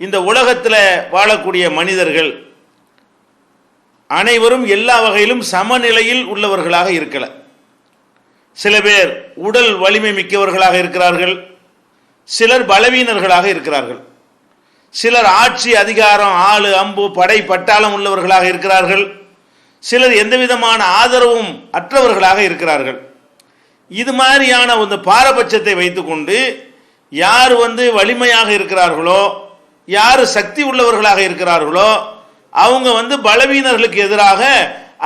இந்த உலகத்தில் வாழக்கூடிய மனிதர்கள் அனைவரும் எல்லா வகையிலும் சமநிலையில் உள்ளவர்களாக இருக்கல. சில பேர் உடல் வலிமை மிக்கவர்களாக இருக்கிறார்கள், சிலர் பலவீனர்களாக இருக்கிறார்கள், சிலர் ஆட்சி அதிகாரம் ஆளு அம்பு படை பட்டாளம் உள்ளவர்களாக இருக்கிறார்கள், சிலர் எந்த விதமான ஆதரவும் அற்றவர்களாக இருக்கிறார்கள். இது மாதிரியான ஒரு பாரபட்சத்தை வைத்துக்கொண்டு யார் வலிமையாக இருக்கிறார்களோ, யார் சக்தி உள்ளவர்களாக இருக்கிறார்களோ அவங்க பலவீனர்களுக்கு எதிராக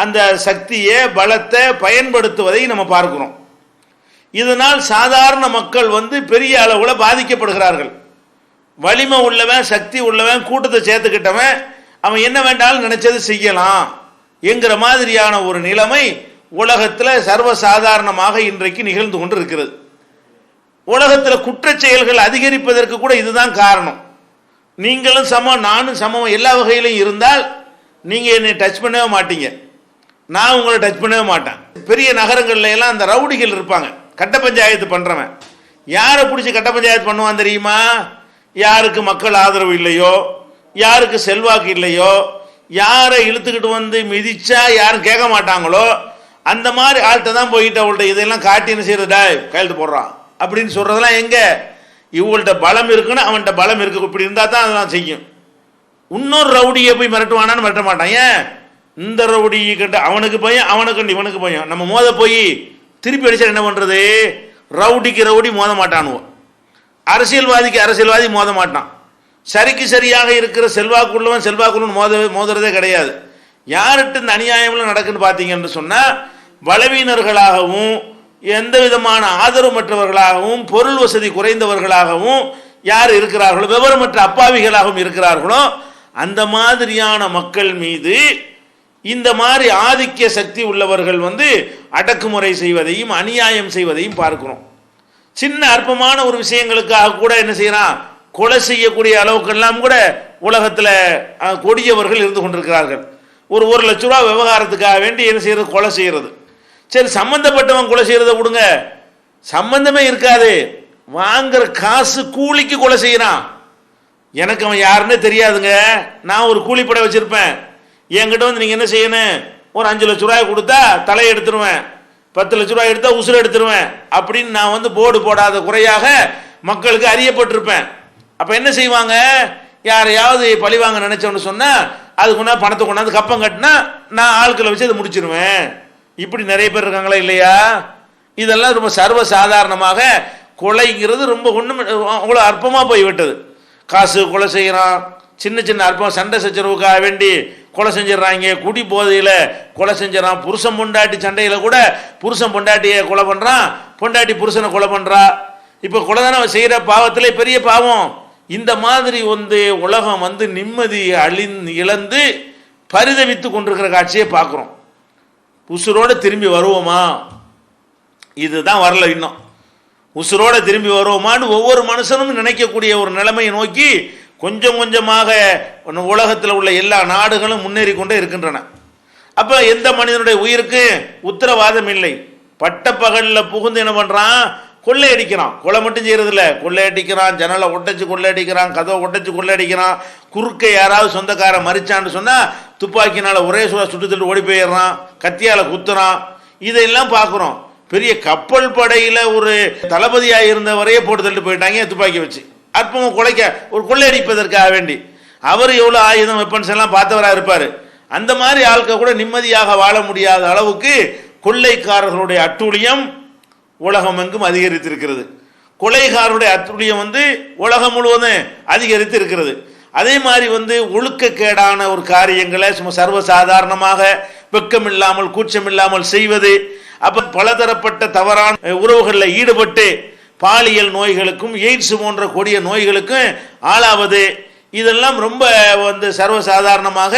அந்த சக்தியை பலத்தை பயன்படுத்துவதை நம்ம பார்க்கிறோம். இதனால் சாதாரண மக்கள் பெரிய அளவில் பாதிக்கப்படுகிறார்கள். வலிமை உள்ளவன் சக்தி உள்ளவன் கூட்டத்தை சேர்த்துக்கிட்டவன் அவன் என்ன வேண்டாலும் நினைச்சது செய்யலாம் என்கிற மாதிரியான ஒரு நிலைமை உலகத்தில் சர்வசாதாரணமாக இன்றைக்கு நிகழ்ந்து கொண்டு இருக்கிறது. உலகத்தில் குற்றச் செயல்கள் அதிகரிப்பதற்கு கூட இதுதான் காரணம். நீங்களும் சமம் நானும் சமம் எல்லா வகையிலும் இருந்தால் நீங்கள் என்னை டச் பண்ணவே மாட்டீங்க, நான் உங்களை டச் பண்ணவே மாட்டேன். பெரிய நகரங்கள்ல எல்லாம் அந்த ரவுடிகள் இருப்பாங்க, கட்ட பஞ்சாயத்து பண்ணுறவன். யாரை பிடிச்சி கட்ட பஞ்சாயத்து பண்ணுவான் தெரியுமா? யாருக்கு மக்கள் ஆதரவு இல்லையோ, யாருக்கு செல்வாக்கு இல்லையோ, யாரை இழுத்துக்கிட்டு மிதிச்சா யாரும் கேட்க மாட்டாங்களோ அந்த மாதிரி ஆள்கிட்ட தான் போயிட்டு அவள்கிட்ட இதெல்லாம் காட்டின்னு செய்யறதா கையெழுத்து போடுறான் அப்படின்னு சொல்றதெல்லாம் எங்க? இவங்கள்ட்ட பலம் இருக்குன்னு அவன்கிட்ட பலம் இருக்கு, இப்படி இருந்தா தான் அதெல்லாம் செய்யும். இன்னொரு ரவுடியை போய் மிரட்டுவானான்னு மிரட்ட மாட்டான். ஏன்? இந்த ரவுடி கண்டு அவனுக்கு பயம், அவனுக்கு கண்டு இவனுக்கு பயம். நம்ம மோத போய் திருப்பி அடிச்சா என்ன பண்றது? ரவுடிக்கு ரவுடி மோத மாட்டானுவோம், அரசியல்வாதிக்கு அரசியல்வாதி மோத மாட்டான். சரிக்கு சரியாக இருக்கிற செல்வாக்குள்ளவன் செல்வாக்குள்ளவன் மோதுறதே கிடையாது. யார்கிட்ட இந்த அநியாயம்லாம் நடக்குன்னு பார்த்தீங்கன்னு சொன்னா பலவீனர்களாகவும் எந்த விதமான ஆதரவற்றவர்களாகவும் பொருள் வசதி குறைந்தவர்களாகவும் யார் இருக்கிறார்களோ, விவரமற்ற அப்பாவிகளாகவும் இருக்கிறார்களோ அந்த மாதிரியான மக்கள் மீது இந்த மாதிரி ஆதிக்க சக்தி உள்ளவர்கள் அடக்குமுறை செய்வதையும் அநியாயம் செய்வதையும் பார்க்கிறோம். சின்ன அற்பமான ஒரு விஷயங்களுக்காக கூட என்ன செய்யறான், கொலை செய்யக்கூடிய அளவுக்கெல்லாம் கூட உலகத்தில் கொடியவர்கள் இருந்து கொண்டிருக்கிறார்கள். ஒரு 1 லட்ச ரூபா விவகாரத்துக்காக வேண்டி என்ன செய்யறது, கொலை செய்யறது. சரி, சம்பந்தப்பட்டவன் கொலை செய்யறதை விடுங்க, சம்பந்தமே இருக்காது, வாங்குற காசு கூலிக்கு கொலை செய்யறான். எனக்கு அவன் யாருன்னே தெரியாதுங்க, நான் ஒரு கூலிப்படை வச்சிருப்பேன், என்கிட்ட நீங்க என்ன செய்யணும், ஒரு 5 லட்ச ரூபாய் கொடுத்தா தலையை எடுத்துருவேன், 10 லட்ச ரூபாய் எடுத்தா உசுரை எடுத்துருவேன் அப்படின்னு நான் போர்டு போடாத குறையாக மக்களுக்கு அறியப்பட்டிருப்பேன். அப்ப என்ன செய்வாங்க, யாரையாவது பழி வாங்க நினைச்சோன்னு சொன்னா அது கொண்டா பணத்தை கொண்டாந்து கப்பம் கட்டினா நான் ஆட்களை வச்சு அதை முடிச்சிருவேன். இப்படி நிறைய பேர் இருக்காங்களா இல்லையா? இதெல்லாம் ரொம்ப சர்வசாதாரணமாக கொலைங்கிறது ரொம்ப ஒன்றும் அவ்வளோ அற்பமாக போய்விட்டது. காசு கொலை செய்கிறான், சின்ன சின்ன அற்பம் சண்டை சச்சரவுக்காக வேண்டி கொலை செஞ்சிடறாங்க, குடி போதையில் கொலை செஞ்சிடறான், புருஷன் பொண்டாட்டி சண்டையில் கூட புருஷன் பொண்டாட்டியை கொலை பண்ணுறான், பொண்டாட்டி புருஷனை கொலை பண்ணுறா. இப்போ கொலை தானே செய்கிற பாவத்தில் பெரிய பாவம். இந்த மாதிரி உலகம் நிம்மதி இழந்து பரிதவித்து கொண்டிருக்கிற காட்சியை பார்க்குறோம். உசுரோடு திரும்பி வருவோமா? இதுதான் வரல. இன்னும் உசுரோடு திரும்பி வருவோமான்னு ஒவ்வொரு மனுஷனும் நினைக்கக்கூடிய ஒரு நிலைமையை நோக்கி கொஞ்சம் கொஞ்சமாக உலகத்தில் உள்ள எல்லா நாடுகளும் முன்னேறி கொண்டே இருக்கின்றன. அப்போ எந்த மனிதனுடைய உயிருக்கு உத்தரவாதம் இல்லை. பட்ட பகலில் புகுந்து என்ன பண்ணுறான், கொள்ளையடிக்கிறான். கொலை மட்டும் செய்யறதில்ல, கொள்ளையடிக்கிறான், ஜன்னலை ஒட்டச்சு கொள்ளையடிக்கிறான், கதவை ஒட்டச்சு கொள்ளையடிக்கிறான். குறுக்க யாராவது சொந்தக்காரன் மறிச்சான்னு சொன்னால் துப்பாக்கினால ஒரே சுட்டு தட்டு ஓடி போயிடுறான், கத்தியால் குத்துறான். இதெல்லாம் பார்க்குறோம். பெரிய கப்பல் படையில் ஒரு தளபதியாக இருந்தவரையே போட்டு தள்ளிட்டு போயிட்டாங்க துப்பாக்கி வச்சு, அற்பம் கொலைக்க ஒரு கொள்ளையடிப்பதற்காக வேண்டி. அவர் எவ்வளோ ஆயுதம் வெப்பன்ஸ் எல்லாம் பார்த்தவராக இருப்பார். அந்த மாதிரி ஆட்கள் கூட நிம்மதியாக வாழ முடியாத அளவுக்கு கொள்ளைக்காரர்களுடைய அட்டூழியம் உலகம் எங்கும் அதிகரித்திருக்கிறது. கொலைகாரருடைய அட்டூழியம் உலகம் முழுவதும் அதிகரித்து இருக்கிறது. அதே மாதிரி ஒழுக்கக்கேடான ஒரு காரியங்களை சும்மா சர்வசாதாரணமாக வெக்கம் இல்லாமல் கூச்சம் இல்லாமல் செய்வது, அப்ப பலதரப்பட்ட தவறான உறவுகளில் ஈடுபட்டு பாலியல் நோய்களுக்கும் எய்ட்ஸ் போன்ற கொடிய நோய்களுக்கும் ஆளாவது, இதெல்லாம் ரொம்ப சர்வசாதாரணமாக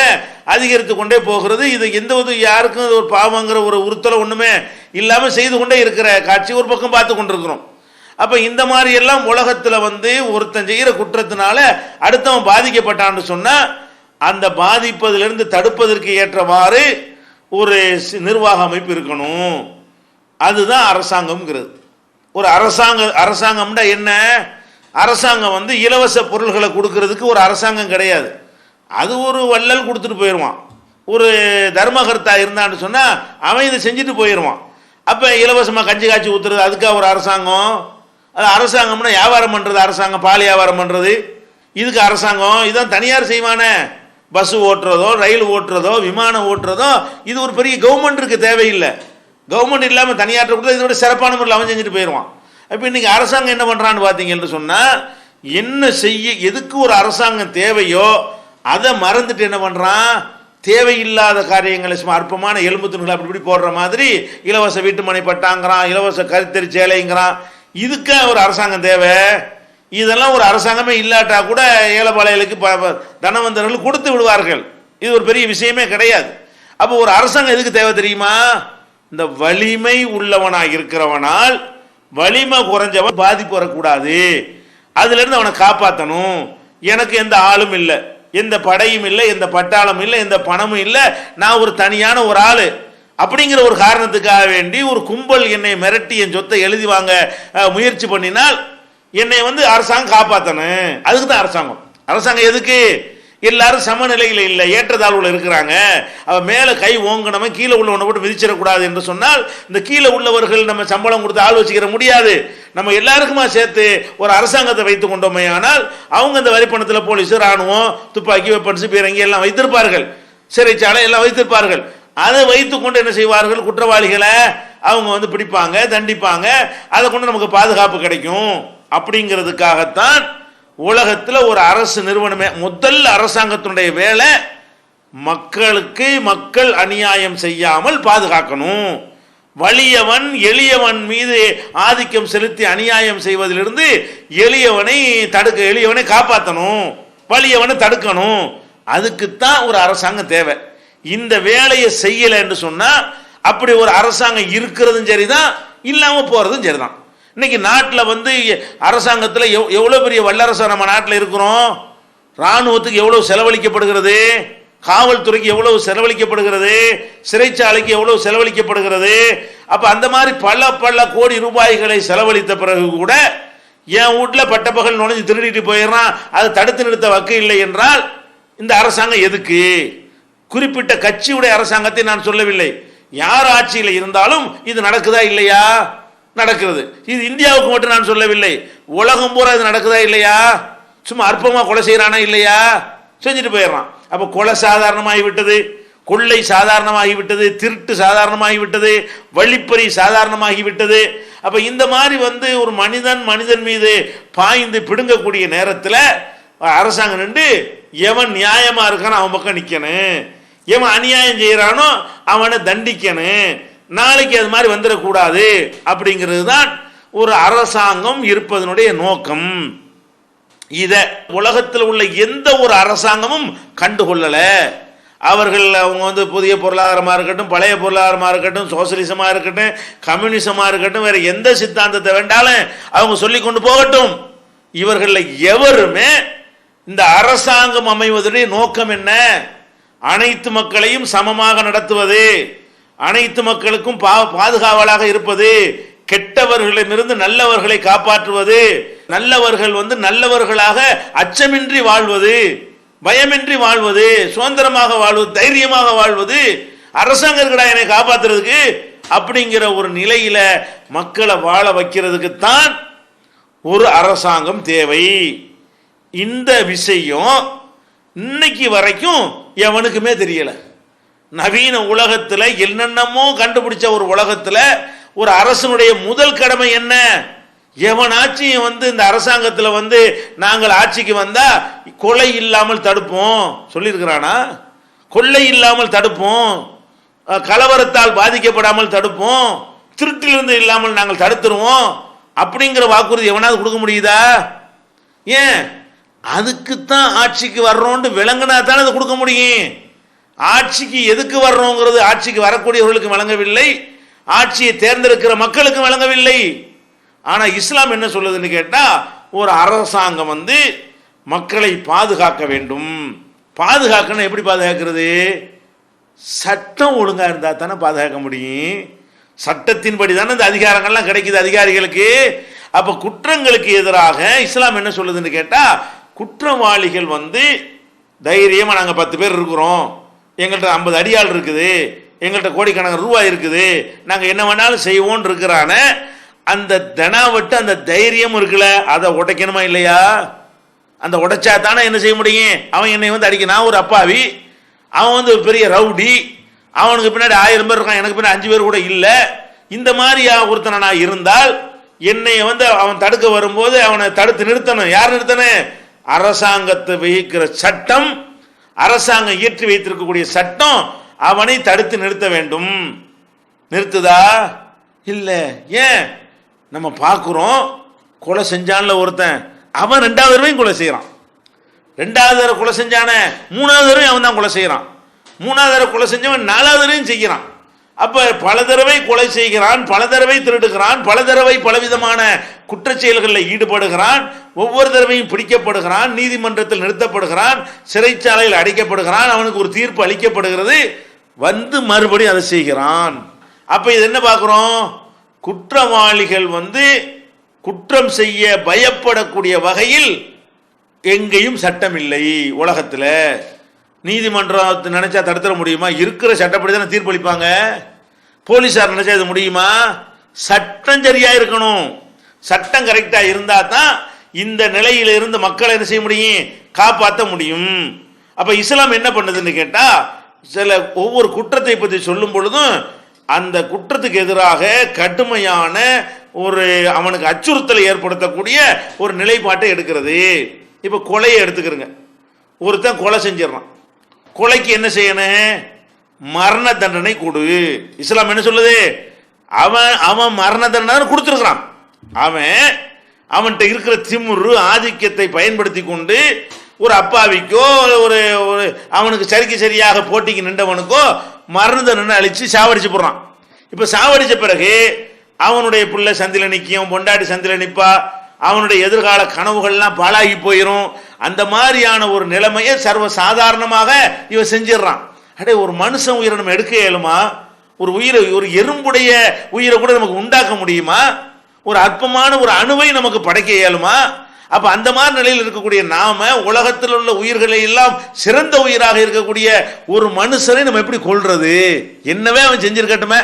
அதிகரித்து கொண்டே போகிறது. இது எந்த யாருக்கும் ஒரு பாவங்கிற ஒரு உறுத்தலை ஒன்றுமே இல்லாமல் செய்து கொண்டே இருக்கிற காட்சி ஒரு பக்கம் பார்த்து கொண்டிருக்கிறோம். அப்போ இந்த மாதிரி எல்லாம் உலகத்தில் ஒருத்தன் செய்கிற குற்றத்தினால அடுத்தவன் பாதிக்கப்பட்டான்னு சொன்னால் அந்த பாதிப்பதிலிருந்து தடுப்பதற்கு ஏற்றவாறு ஒரு நிர்வாக அமைப்பு இருக்கணும். அதுதான் அரசாங்கம்ங்கிறது. ஒரு அரசாங்கம்னா என்ன, அரசாங்கம் வந்து இலவச பொருள்களை கொடுக்கறதுக்கு ஒரு அரசாங்கம் கிடையாது. அது ஒரு வள்ளல் கொடுத்துட்டு போயிடுவான். ஒரு தர்மகர்த்தா இருந்தான்னு சொன்னால் அவன் இதை செஞ்சுட்டு போயிடுவான். அப்போ இலவசமாக கஞ்சி காய்ச்சி ஊற்றுறது அதுக்காக ஒரு அரசாங்கம்? அது அரசாங்கம்னா வியாபாரம் பண்ணுறது அரசாங்கம், பால் வியாபாரம் பண்ணுறது இதுக்கு அரசாங்கம். இதுதான் தனியார் செய்வானே. பஸ் ஓட்டுறதோ ரயில் ஓட்டுறதோ விமானம் ஓட்டுறதோ இது ஒரு பெரிய கவர்மெண்ட்டுக்கு தேவையில்லை. கவர்மெண்ட் இல்லாமல் தனியார்ட்ட கொடுத்தா இதோட சிறப்பான முறையில் அவன் செஞ்சுட்டு போயிடுவான். இப்போ இன்றைக்கி அரசாங்கம் என்ன பண்ணுறான்னு பார்த்தீங்கன்னு சொன்னால், என்ன செய்ய எதுக்கு ஒரு அரசாங்கம் தேவையோ அதை மறந்துட்டு என்ன பண்ணுறான், தேவையில்லாத காரியங்களை சும்மா அற்பமான எலும்பு துணிகளை அப்படி இப்படி போடுற மாதிரி இலவச வீட்டுமனை பட்டாங்கிறான், இலவச கருத்தறி சேலைங்கிறான். இதுக்கா ஒரு அரசாங்கம் தேவை? இதெல்லாம் ஒரு அரசாங்கமே இல்லாட்டா கூட ஏழைப்பாளையலுக்கு தனவந்தர்கள் கொடுத்து விடுவார்கள். இது ஒரு பெரிய விஷயமே கிடையாது. அப்போ ஒரு அரசாங்கம் எதுக்கு தேவை தெரியுமா? இந்த வலிமை உள்ளவனாக இருக்கிறவனால் வலிமை குறைஞ்சவன் பாதிப்பு வரக்கூடாது, அதுலேருந்து அவனை காப்பாற்றணும். எனக்கு எந்த ஆளும் இல்லை, எந்த படையும் இல்லை, எந்த பட்டாளம் இல்லை, எந்த பணமும் இல்லை, நான் ஒரு தனியான ஒரு ஆள் அப்படிங்கிற ஒரு காரணத்துக்காக வேண்டி ஒரு கும்பல் என்னை மிரட்டி என் சொத்தை எழுதி வாங்க முயற்சி பண்ணினால் என்னை வந்து அரசாங்கம் காப்பாற்றணும். அதுக்கு தான் அரசாங்கம். அரசாங்கம் எதுக்கு? எல்லாரும் சமநிலையில் இல்லை, ஏற்றத்தாழ்வுல இருக்கிறாங்க. அவன் மேலே கை ஓங்கணவன் கீழே உள்ளவனை போட்டு மிதிச்சிடக்கூடாது என்று சொன்னால் இந்த கீழே உள்ளவர்கள் நம்ம சம்பளம் கொடுத்து ஆள் வச்சுக்கிற முடியாது. நம்ம எல்லாருக்குமா சேர்த்து ஒரு அரசாங்கத்தை வைத்து கொண்டோமே ஆனால் அவங்க இந்த வரிப்பணத்தில் போலீஸ், ராணுவம், துப்பாக்கி, வெப்பன்ஸ், பீரங்கி எல்லாம் வைத்திருப்பார்கள், சிறைச்சாலை எல்லாம் வைத்திருப்பார்கள். அதை வைத்து கொண்டு என்ன செய்வார்கள், குற்றவாளிகளை அவங்க வந்து பிடிப்பாங்க, தண்டிப்பாங்க. அதை கொண்டு நமக்கு பாதுகாப்பு கிடைக்கும். அப்படிங்கிறதுக்காகத்தான் உலகத்தில் ஒரு அரசு நிறுவனமே, முதல் அரசாங்கத்தினுடைய வேலை மக்களுக்கு மக்கள் அநியாயம் செய்யாமல் பாதுகாக்கணும். வலியவன் எளியவன் மீது ஆதிக்கம் செலுத்தி அநியாயம் செய்வதிலிருந்து எளியவனை காப்பாற்றணும், வலியவனை தடுக்கணும். அதுக்குத்தான் ஒரு அரசாங்கம் தேவை. இந்த வேலையை செய்யலை என்று சொன்னால் அப்படி ஒரு அரசாங்கம் இருக்கிறதும் சரிதான், இல்லாமல் போகிறதும் சரிதான். இன்னைக்கு நாட்டில் வந்து அரசாங்கத்தில் எவ்வளோ பெரிய வல்லரசு நம்ம நாட்டில் இருக்கிறோம். இராணுவத்துக்கு எவ்வளவு செலவழிக்கப்படுகிறது, காவல்துறைக்கு எவ்வளவு செலவழிக்கப்படுகிறது, சிறைச்சாலைக்கு எவ்வளவு செலவழிக்கப்படுகிறது. அப்போ அந்த மாதிரி பல பல கோடி ரூபாய்களை செலவழித்த பிறகு கூட என் வீட்டில் பட்டப்பகல் நுழைஞ்சு திருடிட்டு போயிடுறான், அதை தடுத்து நிறுத்த வக்கு இல்லை என்றால் இந்த அரசாங்கம் எதுக்கு? குறிப்பிட்ட கட்சியுடைய அரசாங்கத்தை நான் சொல்லவில்லை, யார் ஆட்சியில் இருந்தாலும் இது நடக்குதா இல்லையா? நடக்கிறது. இது இந்தியாவுக்கு மட்டும் நான் சொல்லவில்லை, உலகம் பூரா இது நடக்குதா இல்லையா? சும்மா அற்பமாக கொலை செய்கிறானா இல்லையா? செஞ்சுட்டு போயிடுறான். அப்போ கொலை சாதாரணமாகி விட்டது, கொள்ளை சாதாரணமாகி விட்டது, திருட்டு சாதாரணமாகி விட்டது, வழிப்பறி சாதாரணமாகி விட்டது. அப்போ இந்த மாதிரி வந்து ஒரு மனிதன் மீது பாய்ந்து பிடுங்கக்கூடிய நேரத்தில் அரசாங்கம் நின்று எவன் நியாயமாக இருக்கானோ அவன் பக்கம் நிற்கணும், எவன் அநியாயம் செய்கிறானோ அவனை தண்டிக்கணும், நாளைக்கு அது மாதிரி வந்துடக்கூடாது. அப்படிங்கிறது தான் ஒரு அரசாங்கம் இருப்பதனுடைய நோக்கம். இதை உலகத்தில் உள்ள எந்த ஒரு அரசாங்கமும் கண்டுகொள்ளல. அவங்க வந்து புதிய பொருளாதாரமாக இருக்கட்டும், பழைய பொருளாதாரமாக இருக்கட்டும், சோசியலிசமாக இருக்கட்டும், கம்யூனிசமாக இருக்கட்டும், வேற எந்த சித்தாந்தத்தை வேண்டாலும் அவங்க சொல்லி கொண்டு போகட்டும், இவர்களில் எவருமே இந்த அரசாங்கம் அமைவதனுடைய நோக்கம் என்ன? அனைத்து மக்களையும் சமமாக நடத்துவது, அனைத்து மக்களுக்கும் பாதுகாவலாக இருப்பது, கெட்டவர்களிடமிருந்து நல்லவர்களை காப்பாற்றுவது, நல்லவர்கள் வந்து நல்லவர்களாக அச்சமின்றி வாழ்வது, பயமின்றி வாழ்வது, சுதந்திரமாக வாழ்வது, தைரியமாக வாழ்வது, அரசாங்கம் இருக்கடா என்னை காப்பாற்றுறதுக்கு அப்படிங்கிற ஒரு நிலையில மக்களை வாழ வைக்கிறதுக்கு தான் ஒரு அரசாங்கம் தேவை. இந்த விஷயம் இன்னைக்கு வரைக்கும் எவனுக்குமே தெரியல. நவீன உலகத்தில் என்னென்னமோ கண்டுபிடிச்ச ஒரு உலகத்தில் ஒரு அரசனுடைய முதல் கடமை என்ன? எவனாச்சும் வந்து இந்த அரசாங்கத்தில் வந்து நாங்கள் ஆட்சிக்கு வந்தா கொலை இல்லாமல் தடுப்போம் சொல்லியிருக்கிறானா? கொள்ளை இல்லாமல் தடுப்போம், கலவரத்தால் பாதிக்கப்படாமல் தடுப்போம், திருட்டிலிருந்து இல்லாமல் நாங்கள் தடுத்துருவோம் அப்படிங்கிற வாக்குறுதி எவனாவது கொடுக்க முடியுதா? ஏன்? அதுக்குத்தான் ஆட்சிக்கு வர்றோன்னு விளங்கினா தானே அதை கொடுக்க முடியும். ஆட்சிக்கு எதுக்கு வர்றோங்கிறது ஆட்சிக்கு வரக்கூடியவர்களுக்கு வழங்கவில்லை, ஆட்சியை தேர்ந்தெடுக்கிற மக்களுக்கு வழங்கவில்லை. ஆனா இஸ்லாம் என்ன சொல்லுதுன்னு கேட்டா, ஒரு அரசாங்கம் வந்து மக்களை பாதுகாக்க வேண்டும். பாதுகாக்கணும். எப்படி பாதுகாக்கிறது? சட்டம் ஒழுங்கா இருந்தா தானே பாதுகாக்க முடியும். சட்டத்தின்படி தானே இந்த அதிகாரங்கள்லாம் கிடைக்குது அதிகாரிகளுக்கு. அப்ப குற்றங்களுக்கு எதிராக இஸ்லாம் என்ன சொல்லுதுன்னு கேட்டா, குற்றவாளிகள் தைரியமா நாங்க 10 பேர் இருக்கிறோம், எங்கள்கிட்ட 50 அடியாள் இருக்குது, எங்கள்கிட்ட கோடிக்கணக்கான ரூபாய் இருக்குது, நாங்க என்ன வேணாலும் செய்வோம் இருக்கிறான அந்த தனாவட்டு அந்த தைரியம் இருக்குல்ல, அதை உடைக்கணுமா இல்லையா? அந்த உடைச்சா தானே என்ன செய்ய முடியும்? அவன் என்னை அடிக்க, நான் ஒரு அப்பாவி, அவன் ஒரு பெரிய ரவுடி, அவனுக்கு பின்னாடி 1000 பேர் இருக்கான், எனக்கு பின்னாடி 5 பேர் கூட இல்லை, இந்த மாதிரி ஒருத்தனை நான் இருந்தால் என்னை அவன் தடுக்க வரும்போது அவனை தடுத்து நிறுத்தணும். யார் நிறுத்தணும்? அரசாங்கத்தை வகிக்கிற சட்டம், அரசாங்கம் இயற்றி வைத்திருக்கக்கூடிய சட்டம் அவனை தடுத்து நிறுத்த வேண்டும். நிறுத்துதா? இல்ல. ஏன்? நம்ம பார்க்கிறோம், கொலை செஞ்சான்ல ஒருத்தன், அவன் 2வது தடவையும் கொலை செய்யறான். 2வது தடவை கொலை செஞ்சான, 3வது தடவை அவன் தான் கொலை செய்யறான். 3வது தடவை கொலை செஞ்சவன் 4வது தடவையும் செய்கிறான். அப்ப பல தடவை கொலை செய்கிறான், பல தடவை திருடுகிறான், பல தடவை பலவிதமான குற்றச்செயல்களில் ஈடுபடுகிறான், ஒவ்வொரு தடவையும் பிடிக்கப்படுகிறான், நீதிமன்றத்தில் நிறுத்தப்படுகிறான், சிறைச்சாலையில் அடைக்கப்படுகிறான், அவனுக்கு ஒரு தீர்ப்பு அளிக்கப்படுகிறது, மறுபடியும் அதை செய்கிறான். அப்ப இது என்ன பார்க்கிறோம்? குற்றவாளிகள் குற்றம் செய்ய பயப்படக்கூடிய வகையில் எங்கேயும் சட்டம் இல்லை உலகத்தில். நீதிமன்றத்தை நினைச்சா தடுத்துட முடியுமா? இருக்கிற சட்டப்படி தானே தீர்ப்பளிப்பாங்க. போலீஸார் நினைச்சா இது முடியுமா? சட்டம் சரியா இருக்கணும். சட்டம் கரெக்டா இருந்தா தான் இந்த நிலையில இருந்து மக்களை என்ன செய்ய முடியும்? காப்பாற்ற முடியும். அப்ப இஸ்லாம் என்ன பண்ணுதுன்னு கேட்டா, சில ஒவ்வொரு குற்றத்தை பற்றி சொல்லும் பொழுதும் அந்த குற்றத்துக்கு எதிராக கடுமையான ஒரு அவனுக்கு அச்சுறுத்தலை ஏற்படுத்தக்கூடிய ஒரு நிலைப்பாட்டை எடுக்கிறது. இப்ப கொலையை எடுத்துக்கிறங்க. ஒருத்தன் கொலை செஞ்சிடறான், கொலைக்கு என்ன செய்யணும்? மரண தண்டனை கொடு. இஸ்லாம் என்ன சொல்லுது? அவன் மரண தண்டனை கொடுத்துருக்கிறான். அவன்கிட்ட இருக்கிற திமுரு ஆதிக்கத்தை பயன்படுத்தி கொண்டு ஒரு அப்பாவிக்கோ ஒரு அவனுக்கு சரிக்கு சரியாக போட்டிக்கு நின்றவனுக்கோ மரண தண்டனை அழிச்சு சாவடிச்சு போடுறான். இப்ப சாவடிச்ச பிறகு அவனுடைய பிள்ளை சந்தில நிற்கும், பொண்டாட்டி சந்தில நிற்பா, அவனுடைய எதிர்கால கனவுகள்லாம் பாழாகி போயிடும். அந்த மாதிரியான ஒரு நிலைமையை சர்வ சாதாரணமாக இவன் செஞ்சிடறான். அடே, ஒரு மனுஷன் உயிரை நம்ம எடுக்க இயலுமா? ஒரு உயிரை, ஒரு எறும்புடைய உயிரை கூட நமக்கு உண்டாக்க முடியுமா? ஒரு அற்பமான ஒரு அணுவை நமக்கு படைக்க இயலுமா? அப்ப அந்த மாதிரி நிலையில் இருக்கக்கூடிய நாம உலகத்தில் உள்ள உயிர்களை எல்லாம் சிறந்த உயிராக இருக்கக்கூடிய ஒரு மனுஷனை நம்ம எப்படி கொள்றது? என்னவே அவன் செஞ்சிருக்கட்டுமே,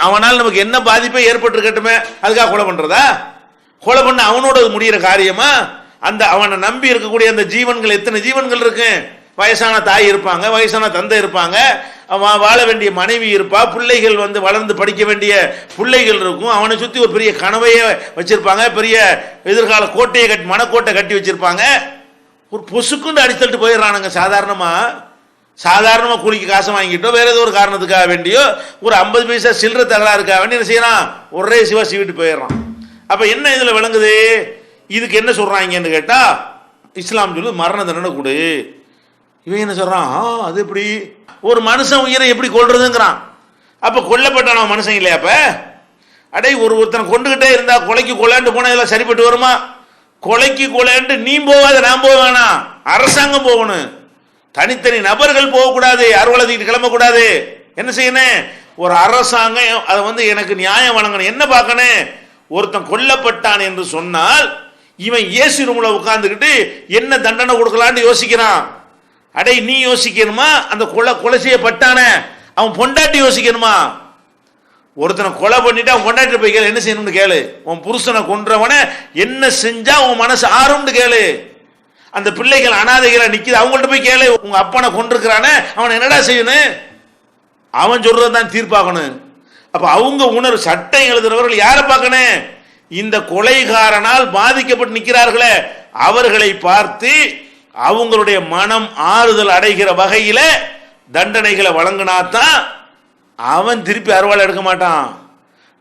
அவனால் நமக்கு என்ன பாதிப்பை ஏற்பட்டிருக்கட்டுமே, அதுக்காக கொலை பண்றதா? கொலை பண்ண அவனோட முடிகிற காரியமா? அந்த அவனை நம்பி இருக்கக்கூடிய அந்த ஜீவன்கள், எத்தனை ஜீவன்கள் இருக்கு? வயசான தாய் இருப்பாங்க, வயசான தந்தை இருப்பாங்க, வாழ வேண்டிய மனைவி இருப்பா, பிள்ளைகள் வளர்ந்து படிக்க வேண்டிய பிள்ளைகள் இருக்கும், அவனை சுற்றி ஒரு பெரிய கனவையே வச்சிருப்பாங்க, பெரிய எதிர்கால கோட்டையை கட்டி மனக்கோட்டை கட்டி வச்சிருப்பாங்க. ஒரு பொசுக்குண்டு அடித்தட்டு போயிடுறானுங்க. சாதாரணமாக கூலிக்கு காசு வாங்கிட்டோ வேற ஏதோ ஒரு காரணத்துக்காக வேண்டியோ ஒரு 50 பைசா சில்லற தகராறுக்காக வேண்டி என்ன செய்யறான்? ஒரே சிவா சீவிட்டு போயிடுறான். அப்ப என்ன இதுல விளங்குது? இதுக்கு என்ன சொல்றாங்கன்னு கேட்டா, இஸ்லாம் சொல்லு மரண தண்டனை கொடு. இவன் என்ன சொல்றான்? அது எப்படி ஒரு மனுஷன் உயிரை எப்படி கொல்றதுங்கிறான். அப்ப கொல்லப்பட்டான மனுஷன் இல்லையா? அப்ப அடே, ஒருத்தனை கொண்டுகிட்டே இருந்தா கொலைக்கு கொலைன்னு போனா இதெல்லாம் சரிப்பட்டு வருமா? கொலைக்கு கொலைன்னு நீ போகாத, நான் போவேனா, அரசாங்கம் போகணும். தனித்தனி நபர்கள் போகக்கூடாது, அறுவலத்துக்கு கிளம்பக்கூடாது. என்ன செய்யணும்? ஒரு அரசாங்கம் அதை எனக்கு நியாயம் வழங்கணும். என்ன பார்க்கணும்? ஒருத்தன் கொல்லப்பட்டான் என்று சொன்னால் இவன் ஏசி ரூம்ல உட்கார்ந்துக்கிட்டு என்ன தண்டனை கொடுக்கலான்னு யோசிக்கிறான். அடே, நீ யோசிக்கணுமா? அந்த கொலை செய்யப்பட்டான அவன் பொண்டாட்டி யோசிக்கணுமா? ஒருத்தனை கொலை பண்ணிட்டு அவன் பொண்டாட்டி போய் கேளு, என்ன செய்யணும்னு கேளு. உன் புருஷனை கொன்றவன என்ன செஞ்சா உன் மனசு ஆறும்னு கேளு. அந்த பிள்ளைகள் அனாதைகளா நிக்குது, அவங்கள்ட்ட போய் கேளு. உங்க அப்பனை கொண்டிருக்கிறான அவன் என்னடா செய்யணும்? அவன் சொல்றதுதான் தீர்ப்பாகணும். அப்ப அவங்க உணர்வு சட்டம் எழுதுறவர்கள் யாரை பார்க்கணும்? இந்த கொலைகாரனால் பாதிக்கப்பட்டு நிற்கிறார்களே அவர்களை பார்த்து அவங்களுடைய மனம் ஆறுதல் அடைகிற வகையில தண்டனைகளை வழங்கினாத்தான் அவன் திருப்பி அறுவாள் எடுக்க மாட்டான்.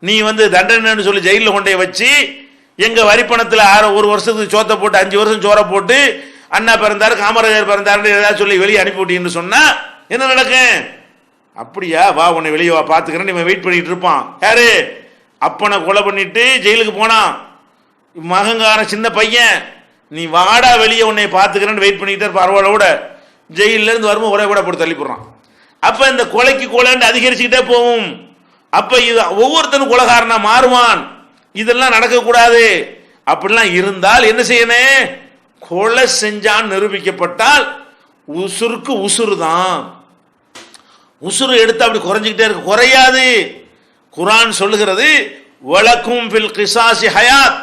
நீ தண்டனைன்னு சொல்லி ஜெயிலில் கொண்டே வச்சு எங்க வரிப்பணத்தில் ஒரு வருஷத்துக்கு சோத்தை போட்டு 5 வருஷம் சோறை போட்டு அண்ணா பிறந்தாரு, காமராஜர் பிறந்தாரு ஏதாவது சொல்லி வெளியே அனுப்பிவிட்டீங்கன்னு சொன்னா என்ன நடக்கும்? அப்படியா, வா உன்னை வெளியே வா பார்த்துக்கிறேன்னு இவன் வெயிட் பண்ணிட்டு இருப்பான். யாரு? அப்பனை கொலை பண்ணிட்டு ஜெயிலுக்கு போனான் மகங்காரன் சின்ன பையன், நீ வாடா வெளியே உன்னை பார்த்துக்கிறேன்னு வெயிட் பண்ணிட்டு இருப்பான். அறுவாளோட ஜெயில இருந்து வரும்போது ஒரே கூட போட்டு தள்ளி போடுறான். அப்ப இந்த கொலைக்கு கொலைன்னு அதிகரிச்சுக்கிட்டே போகும். அப்ப இது ஒவ்வொருத்தனும் கொலைகாரனா மாறுவான். இதெல்லாம் நடக்கக்கூடாது. அப்படிலாம் இருந்தால் என்ன செய்யணும்? கொலை செஞ்சான் நிரூபிக்கப்பட்டால் உசுருக்கு உசுறு தான். உசுறு எடுத்து அப்படி குறைஞ்சிக்கிட்டே இருக்கு, குறையாது. குர்ஆன் சொல்லுகிறது வலக்கும் ஃபில் கிசாஸி ஹயாத்,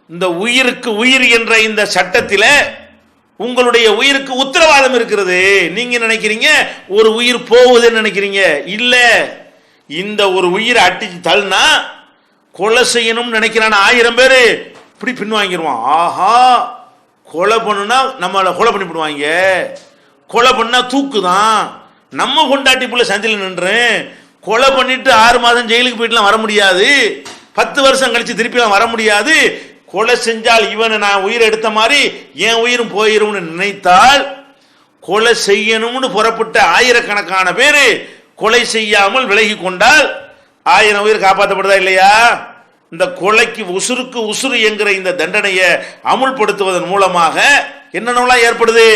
இந்த உயிருக்கு உயிர் என்ற இந்த சட்டத்தில் உங்களுடைய உயிருக்கு உத்தரவாதம் இருக்கிறது. நீங்க நினைக்கிறீங்க ஒரு உயிர் போகுதுன்னு நினைக்கிறீங்க, இல்ல. இந்த ஒரு உயிரை அடிச்சு தள்ளினா கொலை செய்யணும்னு நினைக்கிறான் 1000 பேர் இப்படி பின் வாங்கிடுவான். ஆஹா, கொலை பண்ணுனா நம்மளை கொலை பண்ணி விடுவாங்க, கொலை பண்ணா தூக்குதான், நம்ம கொண்டாட்டி புள்ள சந்தில நின்று கொலை பண்ணிட்டு 6 மாதம் ஜெயிலுக்கு போயிட்டுலாம் வர முடியாது, 10 வருஷம் கழிச்சு திருப்பிலாம் வர முடியாது. கொலை செஞ்சால் இவனை நான் உயிரை எடுத்த மாதிரி என் உயிரும் போயிரும்னு நினைத்தால், கொலை செய்யணும்னு புறப்பட்ட ஆயிரக்கணக்கான பேர் கொலை செய்யாமல் விலகி கொண்டால் 1000 உயிர் காப்பாற்றப்படுதா இல்லையா? இந்த கொலைக்கு உசுருக்கு உசுறு என்கிற இந்த தண்டனையை அமுல்படுத்துவதன் மூலமாக என்னென்னலாம் ஏற்படுது?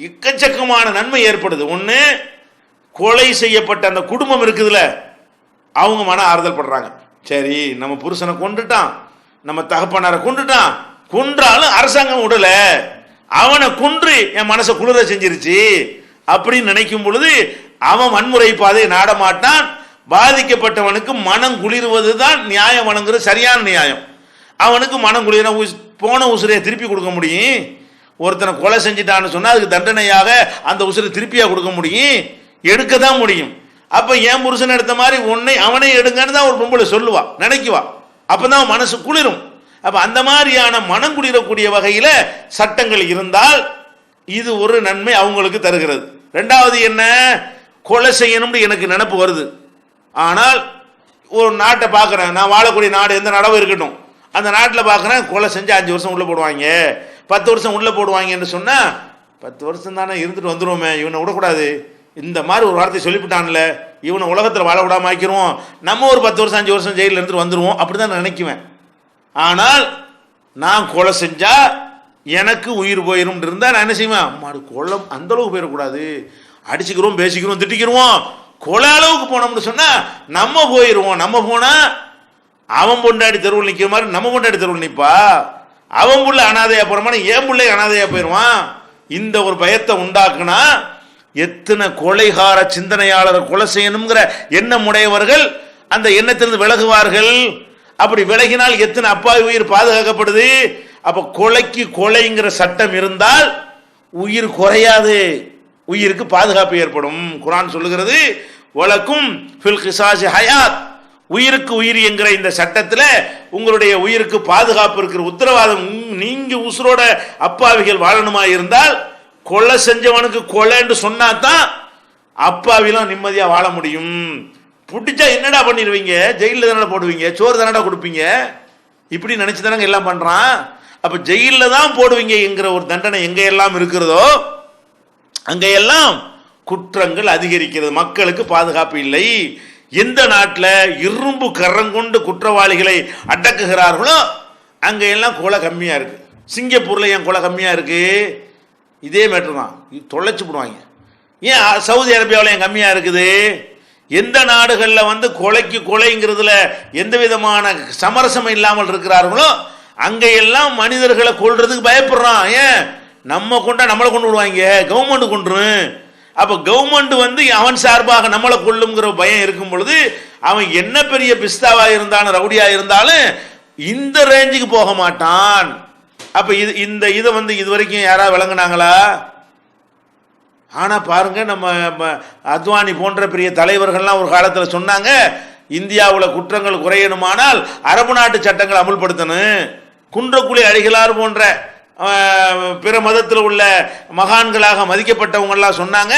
எக்கச்சக்கமான நன்மை ஏற்படுது. ஒன்று, கொலை செய்யப்பட்ட அந்த குடும்பம் இருக்குதுல, அவங்க மன ஆறுதல் படுறாங்க. சரி, நம்ம புருஷனை கொண்டுட்டான், நம்ம தகப்பனாரை கொண்டுட்டான், கொன்றாலும் அரசாங்கம் விடல, அவனை கொன்று என் மனசை குளிர செஞ்சிருச்சு அப்படின்னு நினைக்கும் பொழுது அவன் வன்முறை பாதையை நாடமாட்டான். பாதிக்கப்பட்டவனுக்கு மனம் குளிர்வது தான் நியாயம், வணங்குற சரியான நியாயம். அவனுக்கு மனம் குளிர போன உசுரையை திருப்பி கொடுக்க முடியும். ஒருத்தனை கொலை செஞ்சிட்டான்னு சொன்னா அதுக்கு தண்டனையாக அந்த உசுரை திருப்பியா கொடுக்க முடியும்? எடுக்க தான் முடியும். அப்ப என் புருஷன் எடுத்த மாதிரி உன்னை அவனே எடுங்கன்னு தான் ஒரு பொம்பளை சொல்லுவா, நினைக்குவா. அப்பதான் மனசு குளிரும். அப்ப அந்த மாதிரியான மனம் குளிரக்கூடிய வகையில சட்டங்கள் இருந்தால் இது ஒரு நன்மை அவங்களுக்கு தருகிறது. ரெண்டாவது என்ன, கொலை செய்யணும்னு எனக்கு நினைப்பு வருது, ஆனால் ஒரு நாட்டை பார்க்குறேன், நான் வாழக்கூடிய நாடு எந்த நடவும் இருக்கட்டும், அந்த நாட்டில் பார்க்குறேன் கொலை செஞ்சு 5 வருஷம் உள்ளே போடுவாங்க, 10 வருஷம் உள்ளே போடுவாங்கன்னு சொன்னால் 10 வருஷம் தானே இருந்துட்டு வந்துடுவோமே, இவனை விடக்கூடாது, இந்த மாதிரி ஒரு வார்த்தை சொல்லிவிட்டான்ல, இவனை உலகத்தில் வாழ விடாம ஆக்கிடுவோம், நம்ம ஒரு 10 வருஷம் 5 வருஷம் ஜெயிலில் இருந்துட்டு வந்துடுவோம், அப்படி தான் நினைக்குவேன். ஆனால் நான் கொலை செஞ்சா எனக்கு உயிர் போயிரும் இருந்தால் நான் என்ன செய்வேன்? மாடு கொலை அந்த அளவுக்கு போயிடக்கூடாது, அடிச்சுக்கிறோம், பேசிக்கிறோம், திட்டிக்கிறோம், கொலை அளவுக்கு போனோம்னு சொன்னா நம்ம போயிடுவோம். நம்ம போனா அவன் பொண்டாடி தெருவில் நிற்கிற மாதிரி நம்ம பொண்டாடி தெருவில் நிற்பா, அவன் புள்ள அனாதையா போறமான என் பிள்ளை அனாதையா போயிடுவான். இந்த ஒரு பயத்தை உண்டாக்குனா எத்தனை கொலைகார சிந்தனையாளரை கொலை செய்யணுங்கிற எண்ணம் உடையவர்கள் அந்த எண்ணத்திலிருந்து விலகுவார்கள். அப்படி விலகினால் எத்தனை அப்பாவி உயிர் பாதுகாக்கப்படுது. அப்ப கொலைக்கு கொலைங்கிற சட்டம் இருந்தால் உயிர் குறையாது, உயிருக்கு பாதுகாப்பு ஏற்படும். குர்ஆன் சொல்லுகிறது வலக்கும் ஃபில் கிசாஸி ஹயாத், உயிருக்கு உயிர் என்கிற இந்த சட்டத்தில் உங்களுடைய உயிருக்கு பாதுகாப்பு இருக்கிற உத்தரவாதம். நீங்க உசுரோட அப்பாவிகள் வாழணுமா இருந்தால் கொலை செஞ்சவனுக்கு கொலைன்னு சொன்னா தான் அப்பாவிலாம் நிம்மதியா வாழ முடியும். பிடிச்சா என்னடா பண்ணிடுவீங்க? ஜெயிலில் தானடா போடுவீங்க, சோறு தானடா கொடுப்பீங்க, இப்படி நினைச்சு தானங்க எல்லாம் பண்றான். அப்ப ஜெயிலில் தான் போடுவீங்க என்கிற ஒரு தண்டனை எங்க எல்லாம் இருக்கிறதோ அங்கெல்லாம் குற்றங்கள் அதிகரிக்கிறது, மக்களுக்கு பாதுகாப்பு இல்லை. எந்த நாட்டில் இரும்பு கரங்கொண்டு குற்றவாளிகளை அடக்குகிறார்களோ அங்க எல்லாம் கொலை கம்மியா இருக்கு. சிங்கப்பூர்ல ஏன் கொலை கம்மியா இருக்கு? இதே மேட்டர் தான், தொலைச்சு போடுவாங்க. ஏன் சவுதி அரேபியாவில் ஏன் கம்மியா இருக்குது? எந்த நாடுகளில் கொலைக்கு கொலைங்கிறதுல எந்த விதமான சமரசம் இல்லாமல் இருக்கிறார்களோ அங்கெல்லாம் மனிதர்களை கொல்றதுக்கு பயப்படுறான். ஏன்? நம்ம கொண்டா நம்மளை கொண்டு விடுவாங்க, கவர்மெண்ட் கொண்டுரும். அப்ப கவர்மெண்ட் அவன் சார்பாக நம்மளை கொள்ளுங்கிற பயம் இருக்கும் பொழுது அவன் என்ன பெரிய பிஸ்தாவா இருந்தாலும் ரவுடியா இருந்தாலும் இந்த ரேஞ்சுக்கு போக மாட்டான். அப்ப இந்த இதை இது வரைக்கும் யாராவது விளங்குனாங்களா? ஆனா பாருங்க, நம்ம அத்வானி போன்ற பெரிய தலைவர்கள்லாம் ஒரு காலத்தில் சொன்னாங்க, இந்தியாவில் குற்றங்கள் குறையணுமானால் அரபு நாட்டு சட்டங்களை அமுல்படுத்தணும். குன்றக்குழி அடிகளார் போன்ற பிற மதத்தில் உள்ள மகான்களாக மதிக்கப்பட்டவங்கெல்லாம் சொன்னாங்க,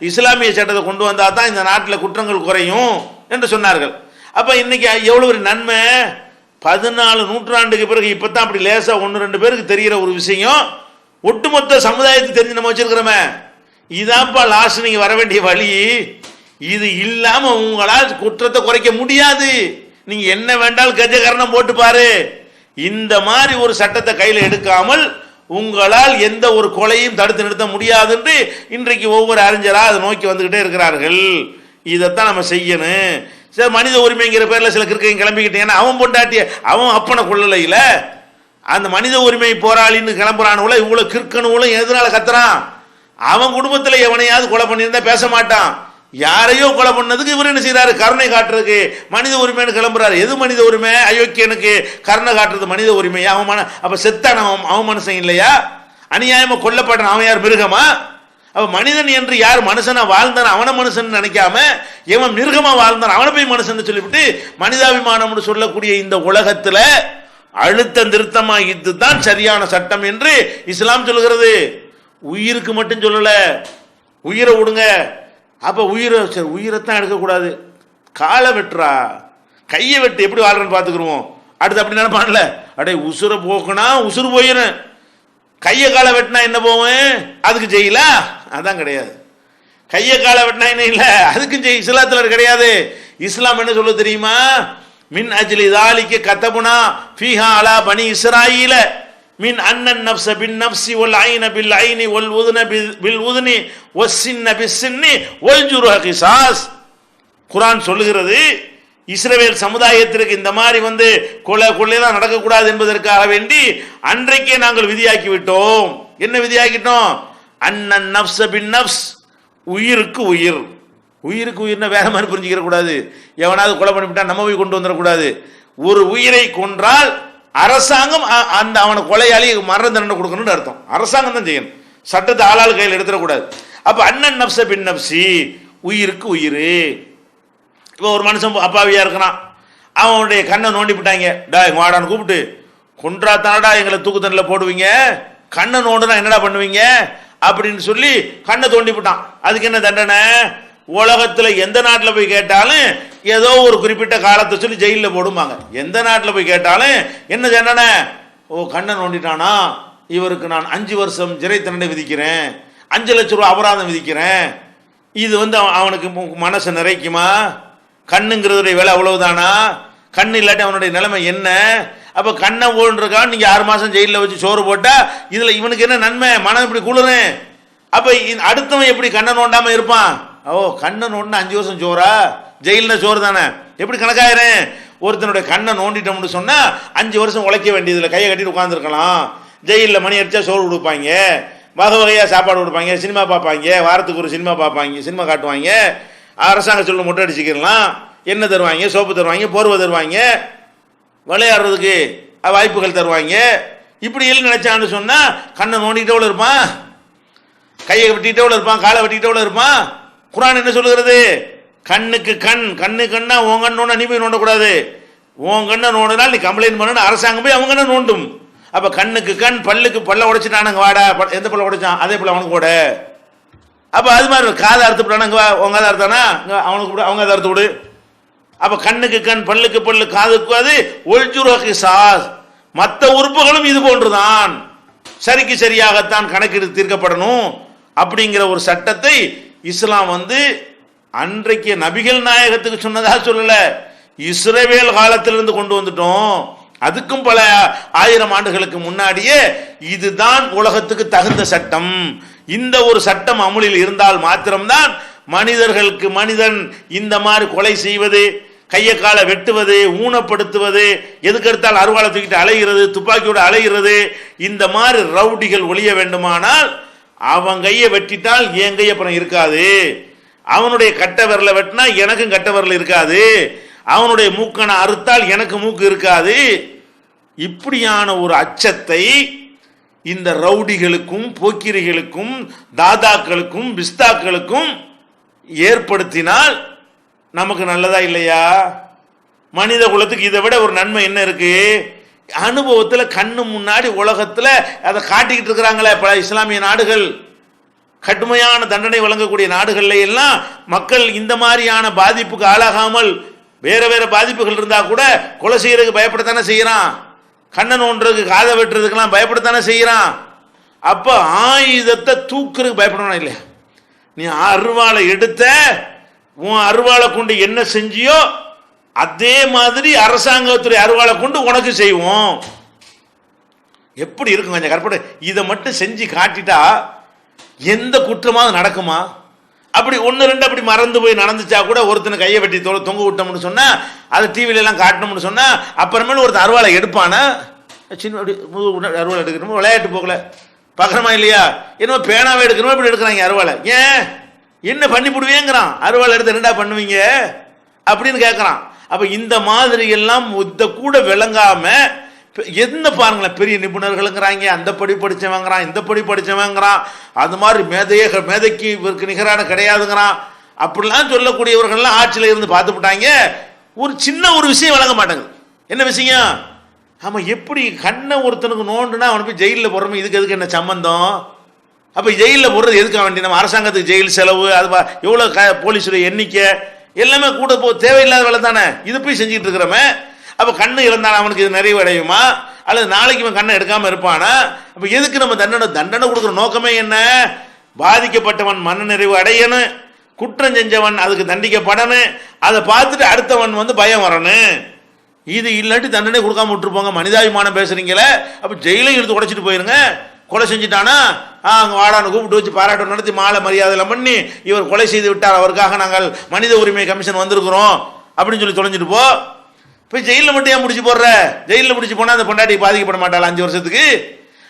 இஸ்லாமிய சட்டத்தை கொண்டு வந்தா தான் இந்த நாட்டில் குற்றங்கள் குறையும் என்று சொன்னார்கள். அப்ப இன்னைக்கு எவ்வளவு ஒரு நன்மை! 14 நூற்றாண்டுக்கு பிறகு இப்பதான் அப்படி லேசா 1-2 பேருக்கு தெரிகிற ஒரு விஷயம் ஒட்டுமொத்த சமுதாயத்துக்கு தெரிஞ்சு நம்ம வச்சிருக்கிறோமே. இதான்ப்பா லாஸ்ட் நீங்க வர வேண்டிய வழி. இது இல்லாம உங்களால் குற்றத்தை குறைக்க முடியாது. நீங்க என்ன வேண்டாலும் கஜகரணம் போட்டு பாரு, இந்த மாதிரி ஒரு சட்டத்தை கையில் எடுக்காமல் உங்களால் எந்த ஒரு கொலையும் தடுத்து நிறுத்த முடியாது என்று இன்றைக்கு ஒவ்வொரு அறிஞரா அதை நோக்கி வந்துகிட்டே இருக்கிறார்கள். இதைத்தான் நம்ம செய்யணும். சரி, மனித உரிமைங்கிற பேர்ல சில கிறுக்கையும் கிளம்பிக்கிட்டீங்கன்னா அவன் பொண்டாட்டிய அவன் அப்பனை கொள்ளலையில அந்த மனித உரிமை போராளின்னு கிளம்புறானுல இவ்வளவு கிறுக்கனும் எதனால கத்துறான்? அவன் குடும்பத்தில் எவனையாவது கொலை பண்ணியிருந்தா பேச மாட்டான். யாரையோ கொலை பண்ணதுக்கு இவர் என்ன செய்யறாரு? கருணை காட்டுறதுக்கு மனித உரிமைன்னு கிளம்புறாரு. எது மனித உரிமை? அயோக்கியனுக்கு கருணை காட்டுறது மனித உரிமையா? அவன் அப்ப செத்தான அவன் மனுஷன் இல்லையா? அநியாயமா கொல்லப்பட்டான் அவன் யார்? மிருகமா? அவன் மனிதன் என்று யார் மனுஷனா வாழ்ந்தான் அவனை மனுஷன் நினைக்காம இவன் மிருகமா வாழ்ந்தான் அவனை போய் மனுஷன் சொல்லிவிட்டு மனிதாபிமானம் சொல்லக்கூடிய இந்த உலகத்துல அழுத்த நிறுத்தமா இதுதான் சரியான சட்டம் என்று இஸ்லாம் சொல்லுகிறது. உயிருக்கு மட்டும் சொல்லல, உயிரை விடுங்க. அப்ப உயிரைத்தான் எடுக்கக்கூடாது. காலை வெட்டுறா, கையை வெட்டு, எப்படி வாழ்றன்னு பாத்துக்கிறோம். அடுத்து அப்படி நினைப்பான்ல, அடே உசுரை போக்குனா உசுறு போயிடும், கையை காலை வெட்டினா என்ன போவேன்? அதுக்கு செய்யல, அதான் கிடையாது. கையை காலை வெட்டினா என்ன இல்லை, அதுக்கும் செய்ய இஸ்லாத்துல கிடையாது. இஸ்லாம் என்ன சொல்ல தெரியுமா? மின் அஜ்லி தாலிக கதபுனா ஃபீஹா அலா பனி இஸ்ராயீல மின் அன்னன் நஃப்ஸ பின் நஃப்ஸி வல் ஐன பில் ஐனி வல் உதுன பில் உதுனி வஸ்ஸின்ன பிஸ்ஸின்னி வல் ஜுருஹ கிஸாஸ். குர்ஆன் சொல்லுகிறது, இஸ்ரவேல் சமுதாயத்திற்கு இந்த மாதிரி கொள்ளையெல்லாம் நடக்கக்கூடாது என்பதற்காக வேண்டி அன்றைக்கே நாங்கள் விதியாக்கி விட்டோம். என்ன விதியாக்கிட்டோம்? அன்னன் நஃப்ஸ பின் நஃப்ஸ், உயிருக்கு உயிர். உயிருக்கு உயிர்னா வேற மாதிரி புரிஞ்சுக்கிற கூடாது. எவனாவது கொலை பண்ணிவிட்டா நம்ம போய் கொண்டு வந்துடக்கூடாது. ஒரு உயிரை கொன்றால் அரசாங்கம் அந்த அவனை கொலையாளி மரண தண்டனை கொடுக்கணும்னு அர்த்தம். அரசாங்கம் தான் செய்யணும், சட்டத்தை ஆளாள் கையில் எடுத்துடக்கூடாது. அப்ப அண்ணன் நப்ச பின் நப்சி, உயிருக்கு உயிர். இப்போ ஒரு மனுஷன் அப்பாவியா இருக்கிறான், அவனுடைய கண்ணை நோண்டி விட்டாங்க. டா எங்க வாடான்னு கூப்பிட்டு, கொன்றாத்தானடா எங்களை தூக்குத்தண்டில் போடுவீங்க, கண்ணை நோண்டுனா என்னடா பண்ணுவீங்க அப்படின்னு சொல்லி கண்ணை தோண்டி விட்டான். அதுக்கு என்ன தண்டனை? உலகத்தில் எந்த நாட்டில் போய் கேட்டாலும் ஏதோ ஒரு குறிப்பிட்ட காலத்தை சொல்லி ஜெயிலில் போடுவாங்க. எந்த நாட்டில் போய் கேட்டாலும் என்ன தண்டனை? ஓ கண்ணை நோண்டிட்டானா, இவருக்கு நான் 5 வருஷம் சிறை தண்டனை விதிக்கிறேன், 5 லட்சம் ரூபா அபராதம் விதிக்கிறேன். இது அவனுக்கு மனசை நிறைக்குமா? கண்ணுங்கிறதுடைய விலை அவ்வளவுதானா? கண்ணு இல்லாட்டி அவனுடைய நிலைமை என்ன? அப்ப கண்ணை ஓடுறக்கான் நீங்க 6 மாசம் ஜெயிலில் வச்சு சோறு போட்டா இதுல இவனுக்கு என்ன நன்மை? மனம் இப்படி குளிரும். அப்ப அடுத்தவன் எப்படி கண்ணை நோண்டாம இருப்பான்? ஓ கண்ணை நோண்டினா 5 வருஷம் சோறா? ஜெயிலில் சோறு தானே, எப்படி கணக்காயிரேன்? ஒருத்தனுடைய கண்ணை நோண்டிட்டோம்னு சொன்னா 5 வருஷம் உழைக்க வேண்டியதுல கையை கட்டிட்டு உட்காந்துருக்கலாம். ஜெயிலில் மணி அடிச்சா சோறு கொடுப்பாங்க, வகை வகையாக சாப்பாடு கொடுப்பாங்க, சினிமா பார்ப்பாங்க, வாரத்துக்கு ஒரு சினிமா பார்ப்பாங்க, சினிமா காட்டுவாங்க, அரசாங்க சொல்ல மொட்டை அடிச்சுக்கலாம், எண்ணெய் தருவாங்க, சோப்பு தருவாங்க, போர்வை தருவாங்க, விளையாடுறதுக்கு வாய்ப்புகள் தருவாங்க. இப்படி எல்லாம் நினைச்சான்னு சொன்னா கண்ணை நோண்டிக்கிட்டே இருப்பான், கையை வெட்டிக்கிட்டே இருப்பான், காலை வெட்டிக்கிட்டே இருப்பான். குர்ஆன் என்ன சொல்லுகிறது? கண்ணுக்கு கண், கண்ணு கண்ணா உன் கண் நோண்டா நீ போய் நோண்டக்கூடாது. உன் கண்ணை நோண்டினால் நீ கம்ப்ளைண்ட் பண்ணணும், அரசாங்கம் போய் அவங்க கண்ணை நோண்டும். அப்ப கண்ணுக்கு கண், பல்லுக்கு பல்ல உடைச்சிட்டானுங்க, வாடா எந்த பல்ல உடைச்சான் அதே போல அவனுக்கு கூட. அப்ப அது மாதிரி காதை அறுத்து விட்டானுங்க, உங்க அதை அறுத்தானா அவனுக்கு அவங்க அதை அறுத்து விடு. அப்ப கண்ணுக்கு கண், பல்லுக்கு பல்லு, காதுக்கு அது ஒல்ஜுரோகி சாஸ். மற்ற உறுப்புகளும் இது போன்றுதான், சரிக்கு சரியாகத்தான் கணக்கெடு தீர்க்கப்படணும் அப்படிங்கிற ஒரு சட்டத்தை இஸ்லாம் அன்றைக்கு நபிகள் நாயகத்துக்கு சொன்னதாக சொல்லல, இஸ்ரவேல் காலத்திலிருந்து கொண்டு வந்துட்டோம். அதுக்கும் பல 1000 ஆண்டுகளுக்கு முன்னாடியே இதுதான் உலகத்துக்கு தகுந்த சட்டம். இந்த ஒரு சட்டம் அமுலில் இருந்தால் மாத்திரம்தான் மனிதர்களுக்கு மனிதன் இந்த மாதிரி கொலை செய்வது, கையை காலை வெட்டுவது, ஊனப்படுத்துவது, எதுக்கெடுத்தால் அருவாளை தூக்கிட்டு அலைகிறது, துப்பாக்கியோடு அலைகிறது, இந்த மாதிரி ரவுடிகள் ஒழிய வேண்டுமானால் அவன் கையை வெட்டிட்டால் என் கை அப்புறம் இருக்காது, அவனுடைய கட்ட விரலை வெட்டினா எனக்கும் கட்ட விரல் இருக்காது, அவனுடைய மூக்கனை அறுத்தால் எனக்கு மூக்கு இருக்காது. இப்படியான ஒரு அச்சத்தை இந்த ரவுடிகளுக்கும் போக்கிரிகளுக்கும் தாதாக்களுக்கும் பிஸ்தாக்களுக்கும் ஏற்படுத்தினால் நமக்கு நல்லதா இல்லையா? மனித குலத்துக்கு இதை விட ஒரு நன்மை என்ன இருக்கு? அனுபவத்தில் கண்ணு முன்னாடி உலகத்தில் அதை காட்டிக்கிட்டு இருக்கிறாங்களே பல இஸ்லாமிய நாடுகள், கடுமையான தண்டனை வழங்கக்கூடிய நாடுகள்ல எல்லாம் மக்கள் இந்த மாதிரியான பாதிப்புக்கு ஆளாகாமல் வேற வேற பாதிப்புகள் இருந்தா கூட கொலை செய்யறதுக்கு பயப்படத்தானே செய்யறான், கண்ணை நோண்டுறதுக்கு காதை வெட்டுறதுக்கெல்லாம் பயப்படத்தானே செய்யறான். அப்ப ஆயுதத்தை தூக்குறதுக்கு பயப்படணும் இல்லையா? நீ அருவாளை எடுத்த, உன் அருவாளை கொண்டு என்ன செஞ்சியோ அதே மாதிரி அரசாங்கத்துடைய அருவாளை கொண்டு உனக்கு செய்வோம். எப்படி இருக்கும் கொஞ்சம் கற்பனை. இதை மட்டும் செஞ்சு காட்டிட்டா எந்த குற்றமாவது நடக்குமா? அப்படி ஒன்று ரெண்டு அப்படி மறந்து போய் நடந்துச்சா கூட ஒருத்தனை கையை வெட்டி தொங்க விட்டோம்னு சொன்னா, அதை டிவில எல்லாம் காட்டணும்னு சொன்னா, அப்புறமேல ஒருத்தர் அருவாளை எடுப்பானா, சின்ன அருவாளை எடுக்கணும், விளையாட்டு போகல பார்க்கணுமா இல்லையா? என்னமோ பேனாவை எடுக்கணுமோ இப்படி எடுக்கிறாங்க அருவாளை. ஏன் என்ன பண்ணி போடுவேங்கிறான், அருவாளை எடுத்து என்னடா பண்ணுவீங்க அப்படின்னு கேட்குறான். அப்போ இந்த மாதிரி எல்லாம் இத கூட விளங்காம என்ன பாருங்களேன், பெரிய நிபுணர்களுங்கிறாங்க, அந்த படி படித்தவங்கிறான், இந்த படி படித்தவங்கிறான், அது மாதிரி மேதைக்கு இவருக்கு நிகரான கிடையாதுங்கிறான். அப்படிலாம் சொல்லக்கூடியவர்கள்லாம் ஆட்சியில் இருந்து பார்த்துட்டாங்க. ஒரு சின்ன ஒரு விஷயம் வழங்க மாட்டாங்க. என்ன விஷயம்? ஆமாம், எப்படி கண்ணை ஒருத்தனுக்கு நோண்டுனா அவனை போய் ஜெயிலில் போடுறோம், இதுக்கு எதுக்கு என்ன சம்பந்தம்? அப்போ ஜெயிலில் போடுறது எதுக்கு வேண்டி? நம்ம அரசாங்கத்துக்கு ஜெயில் செலவு, அது எவ்வளோ போலீஸுடைய எண்ணிக்கை எல்லாமே கூட தேவையில்லாத வேலை தானே, இது போய் செஞ்சுட்டு இருக்கிறோமே. அப்போ கண்ணு இழந்தான அவனுக்கு இது நிறைவு அடையுமா, அல்லது நாளைக்கு இவன் கண்ணை எடுக்காமல் இருப்பானா? அப்போ எதுக்கு நம்ம தண்டனை கொடுக்குற நோக்கமே என்ன? பாதிக்கப்பட்டவன் மன நிறைவு அடையணும், குற்றம் செஞ்சவன் அதுக்கு தண்டிக்கப்படணும், அதை பார்த்துட்டு அடுத்தவன் பயம் வரணும். இது இல்லாட்டி தண்டனை கொடுக்காம விட்டுருப்போங்க. மனிதாபிமானம் பேசுறீங்களே, அப்போ ஜெயிலையும் எடுத்து உடைச்சிட்டு போயிருங்க. கொலை செஞ்சுட்டானா அங்கே வாடான்னு கூப்பிட்டு வச்சு பாராட்டம் நடத்தி மாலை மரியாதைலாம் பண்ணி, இவர் கொலை செய்து விட்டார், அவருக்காக நாங்கள் மனித உரிமை கமிஷன் வந்திருக்கிறோம் அப்படின்னு சொல்லி தொலைஞ்சிட்டு போ. போய் ஜெயிலில் மட்டும் ஏன் முடிச்சு போடுற? ஜெயிலில் முடிச்சு போனால் அந்த பொண்டாட்டி பாதிக்கப்பட மாட்டாள் 5 வருஷத்துக்கு.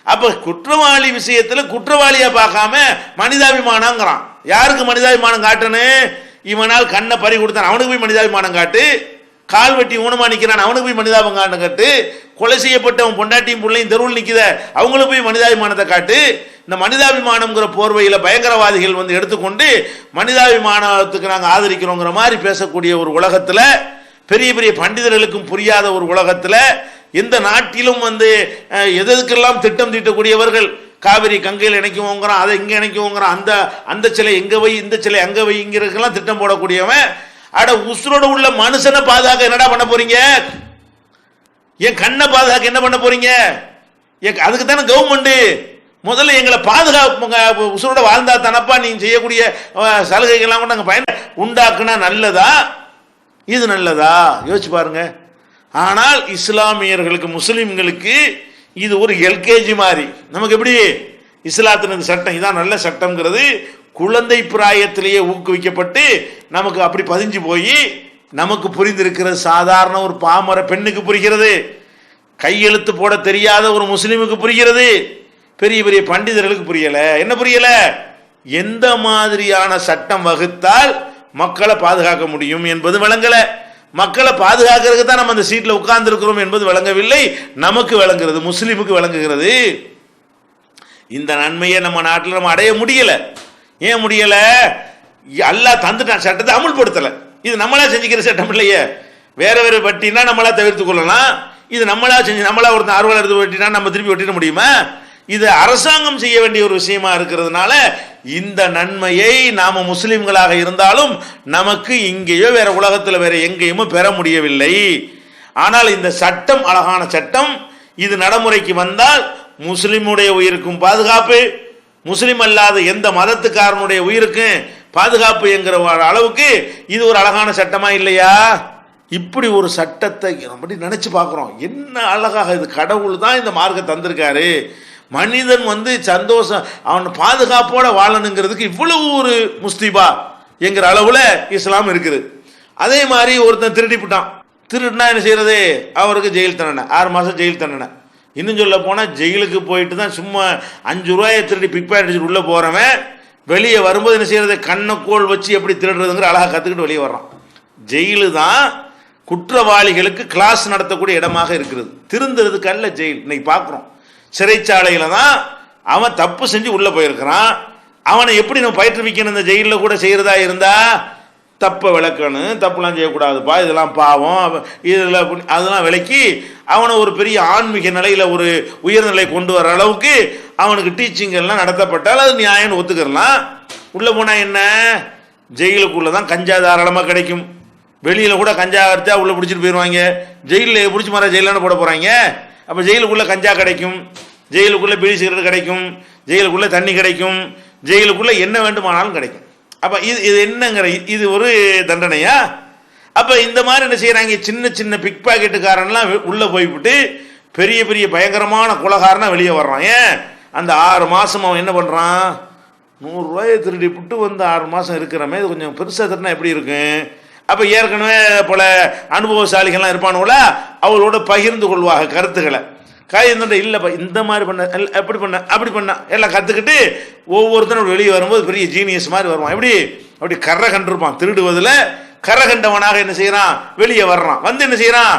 அப்போ குற்றவாளி விஷயத்தில் குற்றவாளியா பார்க்காம மனிதாபிமானங்கிறான். யாருக்கு மனிதாபிமானம் காட்டணும்? இவனால் கண்ணை பறி கொடுத்தான், அவனுக்கு போய் மனிதாபிமானம் காட்டு. கால் வெட்டி ஊனமா நிற்கிறான், அவனுக்கு போய் மனிதாபிமானம் காட்டு. கொலை செய்யப்பட்டவன் பொண்டாட்டியும் பிள்ளையும் தெருவில் நிற்கித, அவங்களுக்கு போய் மனிதாபிமானத்தை காட்டு. இந்த மனிதாபிமானம்ங்கிற போர்வையில் பயங்கரவாதிகள் எடுத்துக்கொண்டு மனிதாபிமானத்துக்கு நாங்கள் ஆதரிக்கிறோங்கிற மாதிரி பேசக்கூடிய ஒரு உலகத்தில், பெரிய பெரிய பண்டிதர்களுக்கும் புரியாத ஒரு உலகத்தில், எந்த நாட்டிலும் எதுக்கெல்லாம் திட்டம் தீட்டக்கூடியவர்கள், காவிரி கங்கையில் இணைக்குவோங்கிறான், அதை இங்கே இணைக்குவோங்கிறான், அந்த சிலை எங்கே வை, இந்த சிலை அங்கே வைங்கிறதுக்கெல்லாம் திட்டம் போடக்கூடியவன். அட, உசுரோட உள்ள மனுஷனை பாதுகாக்க என்னடா பண்ண போறீங்க? என் கண்ணை பாதுகாக்க என்ன பண்ண போறீங்க? அதுக்கு தானே கவர்மெண்ட் முதல்ல எங்களை பாதுகாப்பு, உசுரோட வாழ்ந்தா தானப்பா நீங்க செய்யக்கூடிய சலுகைகள்லாம் கூட நாங்கள் பயன் உண்டாக்குனா நல்லதா? இது நல்லதா? யோசிச்சு பாருங்க. ஆனால் இஸ்லாமியர்களுக்கு, முஸ்லிம்களுக்கு இது ஒரு எல்கேஜி மாதிரி. நமக்கு எப்படி இஸ்லாத்தின் சட்டம் இதான் நல்ல சட்டம்ங்கிறது குழந்தை பிராயத்திலேயே ஊக்குவிக்கப்பட்டு நமக்கு அப்படி பதிஞ்சு போய் நமக்கு புரிந்திருக்கிறது. சாதாரண ஒரு பாமர பெண்ணுக்கு புரிகிறது, கையெழுத்து போட தெரியாத ஒரு முஸ்லிமுக்கு புரிகிறது, பெரிய பெரிய பண்டிதர்களுக்கு புரியல. என்ன புரியல? எந்த மாதிரியான சட்டம் வகுத்தால் மக்களை பாதுகாக்க முடியும் என்பது விளங்கல. மக்களை பாதுகாக்கிறதுக்கு தான் நம்ம அந்த சீட்டில் உட்கார்ந்து இருக்கிறோம் என்பது விளங்கவில்லை. நமக்கு விளங்குறது, முஸ்லிமுக்கு விளங்குகிறது. இந்த நன்மையை நம்ம நாட்டில் நம்ம அடைய முடியல. ஏன் முடியல? அல்லாஹ் தந்துட்டான், சட்டத்தை அமுல்படுத்தலை. இது நம்மளா செஞ்சுக்கிற சட்டம் இல்லையே. வேற வேற வட்டினா நம்மளா தவிர்த்து கொள்ளலாம். இது நம்மளா செஞ்சு நம்மளா ஒருத்தன் அறுவலை எடுத்து வெட்டினா நம்ம திருப்பி வெட்டிட முடியுமா? இது அரசாங்கம் செய்ய வேண்டிய ஒரு விஷயமா இருக்கிறதுனால இந்த நன்மையை நாம முஸ்லிம்களாக இருந்தாலும் நமக்கு இங்கேயோ வேற உலகத்தில் வேற எங்கேயுமோ பெற முடியவில்லை. ஆனால் இந்த சட்டம் அழகான சட்டம். இது நடைமுறைக்கு வந்தால் முஸ்லிமுடைய உயிருக்கும் பாதுகாப்பு, முஸ்லிம் அல்லாத எந்த மதத்துக்காரனுடைய உயிருக்கும் பாதுகாப்பு என்கிற அளவுக்கு இது ஒரு அழகான சட்டமா இல்லையா? இப்படி ஒரு சட்டத்தை அப்படி நினைச்சு பார்க்கிறோம். என்ன அழகாக, இது கடவுள் தான் இந்த மார்க்கத்தை தந்திருக்காரு. மனிதன் சந்தோஷம், அவன் பாதுகாப்போட வாழணுங்கிறதுக்கு இவ்வளவு ஒரு முஸ்தீபா என்கிற அளவுல இஸ்லாம் இருக்குது. அதே மாதிரி ஒருத்தன் திருடிவிட்டான், திருடினா என்ன செய்யறது? அவருக்கு ஜெயில் தண்டனை, 6 மாசம் ஜெயில் தண்டனை. இன்னும் சொல்ல போனால் ஜெயிலுக்கு போயிட்டு தான் சும்மா 5 ரூபாயை திருடி பிக் பாக்கெட் உள்ளே போகிறவன் வெளியே வரும்போது என்ன செய்யறது? கண்ணக்கோள் வச்சு எப்படி திருடுறதுங்கிற அழகாக கற்றுக்கிட்டு வெளியே வர்றான். ஜெயிலு தான் குற்றவாளிகளுக்கு கிளாஸ் நடத்தக்கூடிய இடமாக இருக்கிறது. திருந்துறதுக்கு அல்ல ஜெயில். இன்னைக்கு பார்க்குறோம், சிறைச்சாலையில் தான் அவன் தப்பு செஞ்சு உள்ளே போயிருக்கிறான். அவனை எப்படி நம்ம பயிற்றுவிக்கணும்? இந்த ஜெயிலில் கூட செய்கிறதா இருந்தால் தப்பை விளக்கணும், தப்புலாம் செய்யக்கூடாதுப்பா, இதெல்லாம் பாவம், இதில் அதெல்லாம் விளக்கி அவனை ஒரு பெரிய ஆன்மீக நிலையில் ஒரு உயர்நிலை கொண்டு வர அளவுக்கு அவனுக்கு டீச்சிங் எல்லாம் நடத்தப்பட்டால் அது நியாயம்னு ஒத்துக்கிறலாம். உள்ளே போனால் என்ன? ஜெயிலுக்குள்ளே தான் கஞ்சா தாராளமாக கிடைக்கும். வெளியில் கூட கஞ்சா எடுத்தா உள்ளே பிடிச்சிட்டு போயிடுவாங்க. ஜெயிலில் பிடிச்சி மாற ஜெயிலான போட போகிறாங்க. அப்போ ஜெயிலுக்குள்ளே கஞ்சா கிடைக்கும், ஜெயிலுக்குள்ளே பீடி சிகரெட் கிடைக்கும், ஜெயிலுக்குள்ளே தண்ணி கிடைக்கும், ஜெயிலுக்குள்ளே என்ன வேண்டுமானாலும் கிடைக்கும். அப்போ இது என்னங்கிற இது ஒரு தண்டனையா? அப்போ இந்த மாதிரி என்ன செய்கிறாங்க? சின்ன சின்ன பிக் பாக்கெட்டுக்காரன்லாம் உள்ளே போய்விட்டு பெரிய பெரிய பயங்கரமான குலகாரனா வெளியே வர்றான். ஏன்? அந்த 6 மாதம் அவன் என்ன பண்ணுறான்? 100 ரூபாயை திருடி விட்டு வந்து 6 மாதம் இருக்கிறமே, இது கொஞ்சம் பெருசாக திருடினா எப்படி இருக்கும்? அப்போ ஏற்கனவே பல அனுபவசாலிகள்லாம் இருப்பானுங்களா, அவளோட பகிர்ந்து கொள்வாங்க கருத்துக்களை. காய்ந்துட்டு இல்லைப்பா இந்த மாதிரி பண்ண, எப்படி பண்ண, அப்படி பண்ண எல்லாம் கற்றுக்கிட்டு ஒவ்வொருத்தரும் வெளியே வரும்போது பெரிய ஜீனியஸ் மாதிரி வருவான். எப்படி அப்படி கரை கண்டிருப்பான், திருடுவதில் கரை கண்டவனாக என்ன செய்யறான், வெளியே வர்றான். வந்து என்ன செய்யறான்,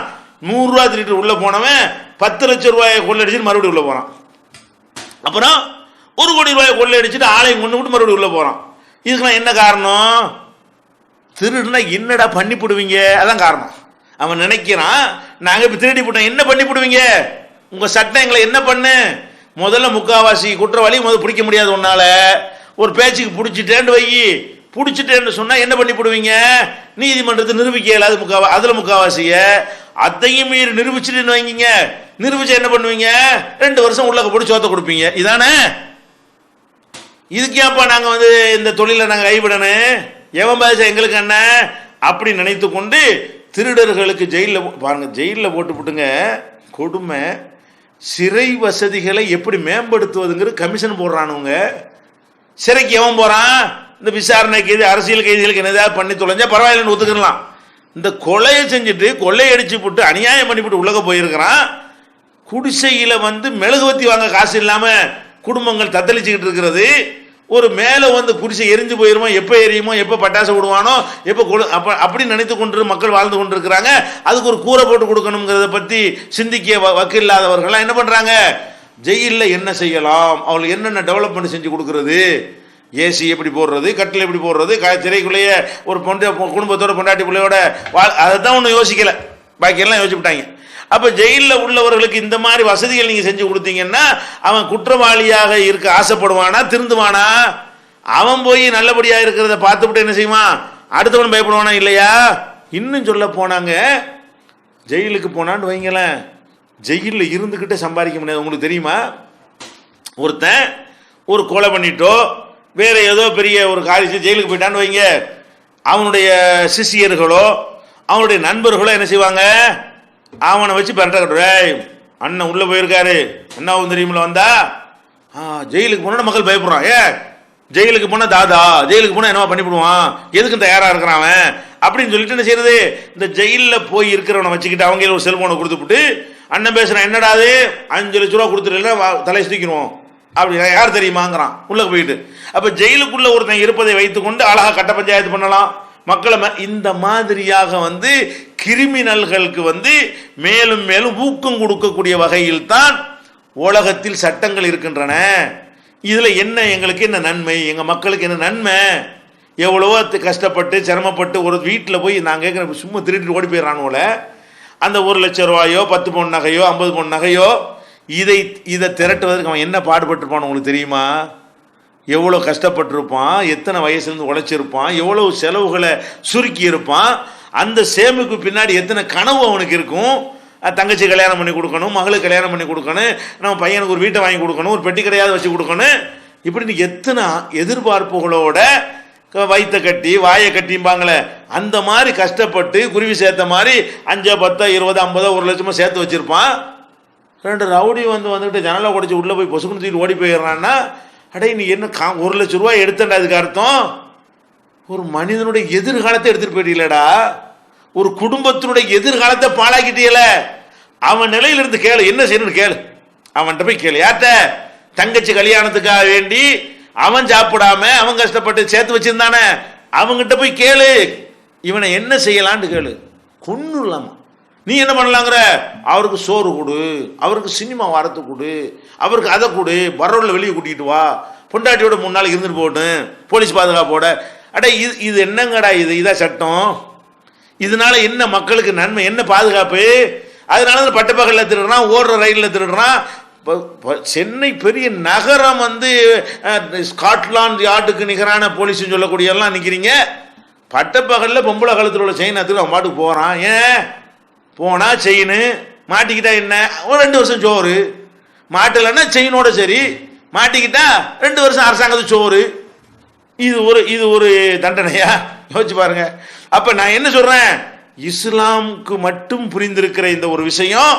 100 ரூபா திருட்டு உள்ளே போனவன் 10 லட்சம் ரூபாயை கொள்ளடிச்சுட்டு மறுபடியும் உள்ளே போகிறான். அப்புறம் 1 கோடி ரூபாயை கொள்ளையடிச்சுட்டு ஆலயம் கொண்டு விட்டு மறுபடியும் உள்ளே போகிறான். இதுக்கெல்லாம் என்ன காரணம்? திருடுனா என்னடா பண்ணி போடுவீங்க, அதான் காரணம். அவன் நினைக்கிறான் நாங்கள் இப்போ திருடி போட்டோம், என்ன பண்ணி போடுவீங்க, உங்கள் சட்டம் எங்களை என்ன பண்ணு. முதல்ல முக்காவாசி குற்றவாளி முதல்ல பிடிக்க முடியாது உன்னால. ஒரு பேச்சுக்கு பிடிச்சிட்டேன்னு வை, பிடிச்சிட்டேன்னு சொன்னால் என்ன பண்ணி போடுவீங்க, நீதிமன்றத்தை நிரூபிக்க இயலாது அதில் முக்காவாசிய. அதையும் மீறி நிரூபிச்சுட்டு வைங்க, நிரூபிச்சு என்ன பண்ணுவீங்க, 2 வருஷம் உள்ள போட்டு சோத்த கொடுப்பீங்க. இதானே? இதுக்கேப்பா நாங்கள் வந்து இந்த தொழிலை நாங்கள் கைவிடணும், எவன் பாதிச்சா எங்களுக்கு என்ன அப்படி நினைத்து கொண்டு திருடர்களுக்கு ஜெயிலில் பாருங்க, ஜெயிலில் போட்டுப்புட்டுங்க கொடுமை. சிறை வசதிகளை எப்படி மேம்படுத்துவதுங்கிற கமிஷன் போடுறானுங்க. சிறைக்கு எவன் போறான், இந்த விசாரணை கைது அரசியல் கைதிகளுக்கு என்னதாவது பண்ணி தொலைஞ்சா பரவாயில்லன்னு ஒத்துக்கலாம். இந்த கொலையை செஞ்சுட்டு கொள்ளையடிச்சு போட்டு அநியாயம் பண்ணிவிட்டு உலக போயிருக்கிறான். குடிசையில் வந்து மெழுகுவத்தி வாங்க காசு இல்லாமல் குடும்பங்கள் தத்தளிச்சுக்கிட்டு இருக்கிறது. ஒரு மேலே வந்து குடிசை எரிஞ்சு போயிருமோ, எப்போ எரியுமோ, எப்போ பட்டாசு விடுவானோ, எப்போ அப்படி நினைத்து கொண்டு மக்கள் வாழ்ந்து கொண்டு இருக்கிறாங்க. அதுக்கு ஒரு கூரை போட்டு கொடுக்கணுங்கிறத பற்றி சிந்திக்க வக்கு இல்லாதவர்கள்லாம் என்ன பண்ணுறாங்க, ஜெயிலில் என்ன செய்யலாம், அவங்களுக்கு என்னென்ன டெவலப்மெண்ட் செஞ்சு கொடுக்கறது, ஏசி எப்படி போடுறது, கட்டில் எப்படி போடுறது, சிறைக்குள்ளேயே ஒரு குடும்பத்தோட பொண்டாட்டி பிள்ளையோட அதை தான் ஒன்றும் யோசிக்கலை, பாக்கியெல்லாம் யோசிச்சுட்டாங்க. அப்போ ஜெயிலில் உள்ளவர்களுக்கு இந்த மாதிரி வசதிகள் நீங்கள் செஞ்சு கொடுத்தீங்கன்னா அவன் குற்றவாளியாக இருக்க ஆசைப்படுவானா, திருந்துவானா? அவன் போய் நல்லபடியாக இருக்கிறத பார்த்துவிட்டு என்ன செய்வான், அடுத்தவன் பயப்படுவானா இல்லையா? இன்னும் சொல்ல போனாங்க, ஜெயிலுக்கு போனான்னு வைங்களேன், ஜெயிலில் இருந்துக்கிட்டே சம்பாதிக்க முடியாது. உங்களுக்கு தெரியுமா, ஒருத்தன் ஒரு கொலை பண்ணிட்டோ வேற ஏதோ பெரிய ஒரு காரியத்தை ஜெயிலுக்கு போயிட்டான்னு வைங்க, அவனுடைய சிஷியர்களோ அவனுடைய நண்பர்களோ என்ன செய்வாங்க, அவனை வச்சு பெரட்ட கட்டுறேன், அண்ணன் உள்ளே போயிருக்காரு, அண்ணாவும் தெரியுமில்ல வந்தா, ஜெயிலுக்கு போனால் மக்கள் பயப்படுறான். ஜெயிலுக்கு போனால் தாதா, ஜெயிலுக்கு போனால் என்னவா பண்ணிவிடுவான், எதுக்கும் தயாராக இருக்கிறான் அவன் அப்படின்னு சொல்லிட்டு என்ன செய்யறது, இந்த ஜெயிலில் போய் இருக்கிறவனை வச்சுக்கிட்டு அவங்க ஒரு செல்போனை கொடுத்துவிட்டு அண்ணன் பேசுகிறான், என்னடா அது 5 லட்ச ரூபா கொடுத்துருல தலை சுத்திக்கணும் அப்படின்னா யார் தெரியுமாங்கிறான் உள்ள போயிட்டு. அப்போ ஜெயிலுக்குள்ள ஒருத்தன் இருப்பதை வைத்துக்கொண்டு அழகா கட்ட பஞ்சாயத்து பண்ணலாம் மக்களை. இந்த மாதிரியாக வந்து கிரிமினல்களுக்கு வந்து மேலும் மேலும் ஊக்கம் கொடுக்கக்கூடிய வகையில் தான் உலகத்தில் சட்டங்கள் இருக்கின்றன. இதில் என்ன எங்களுக்கு என்ன நன்மை, எங்கள் மக்களுக்கு என்ன நன்மை, எவ்வளவோ கஷ்டப்பட்டு சிரமப்பட்டு ஒரு வீட்டில் போய் நான் கேட்குறேன், சும்மா திருட்டு ஓடி போயிடறானுவோல, அந்த 1 லட்சம் ரூபாயோ 10 பவுன் நகையோ 50 பவுன் நகையோ இதை திரட்டுவதற்கு அவன் என்ன பாடுபட்டிருப்பான் உங்களுக்கு தெரியுமா? எவ்வளோ கஷ்டப்பட்டிருப்பான், எத்தனை வயசுலேருந்து உழைச்சிருப்பான், எவ்வளவு செலவுகளை சுருக்கி இருப்பான், அந்த சேமிப்பு பின்னாடி எத்தனை கனவு அவனுக்கு இருக்கும். தங்கச்சி கல்யாணம் பண்ணி கொடுக்கணும், மகளுக்கு கல்யாணம் பண்ணி கொடுக்கணும், நம்ம பையனுக்கு ஒரு வீட்டை வாங்கி கொடுக்கணும், ஒரு பெட்டி கடையாவது வச்சு கொடுக்கணும், இப்படின்னு எத்தனை எதிர்பார்ப்புகளோட வயிற்ற கட்டி வாயை கட்டிம்பாங்களே அந்த மாதிரி கஷ்டப்பட்டு குருவி சேர்த்த மாதிரி 5, 10, 20, 50, 1 லட்சமா சேர்த்து வச்சிருப்பான். 2 ரவுடி வந்துட்டு ஜனலை உடைச்சி உள்ளே போய் பொசுக்குன்னு தூக்கிட்டு ஓடி போயிடுறான்னா, அடே நீ என்ன 1 லட்சம் ரூபாய் எடுத்தண்டா, அதுக்கு அர்த்தம் ஒரு மனிதனுடைய எதிர்காலத்தை எடுத்துட்டு போயிட்டீங்களடா, ஒரு குடும்பத்தினுடைய எதிர்காலத்தை பாழாக்கிட்டீல. அவன் நிலையிலிருந்து கேளு, என்ன செய்யணும்னு கேளு, அவன்கிட்ட போய் கேளு. யார்கிட்ட? தங்கச்சி கல்யாணத்துக்காக வேண்டி அவன் சாப்பிடாம அவன் கஷ்டப்பட்டு சேர்த்து வச்சிருந்தானே அவங்கிட்ட போய் கேளு, இவனை என்ன செய்யலான்னு கேளு. கொன்னு இல்லாம நீ என்ன பண்ணலாங்கிற, அவருக்கு சோறு கொடு, அவருக்கு சினிமா வரத்து கொடு, அவருக்கு அதை கொடு, பரோலில் வெளியே கூட்டிகிட்டு வா, பொண்டாட்டியோட 3 நாளைக்கு இருந்துட்டு போகட்டும், போலீஸ் பாதுகாப்போட. அடே இது என்னங்கடா, இதான் சட்டம், இதனால என்ன மக்களுக்கு நன்மை, என்ன பாதுகாப்பு? அதனால தான் பட்டப்பகலில் திருடுறான், ஓடுற ரயிலில் திருடுறான். சென்னை பெரிய நகரம் வந்து ஸ்காட்லாந்து யார்டுக்கு நிகரான போலீஸ்ன்னு சொல்லக்கூடிய எல்லாம் நிற்கிறீங்க, பட்டப்பகலில் பொம்பளை காலத்தில் உள்ள செயின் அத்துக்கு அவன் பாட்டுக்கு போகிறான். ஏன் போனா செயின் மாட்டிக்கிட்டா என்ன, ஒரு 2 வருஷம் சோறு, மாட்டலைன்னா செயினோட சரி, மாட்டிக்கிட்டா 2 வருஷம் அரசாங்கத்து சோறு. இது ஒரு தண்டனையா? யோசிச்சு பாருங்க. அப்ப நான் என்ன சொல்றேன், இஸ்லாமுக்கு மட்டும் புரிந்திருக்கிற இந்த ஒரு விஷயம்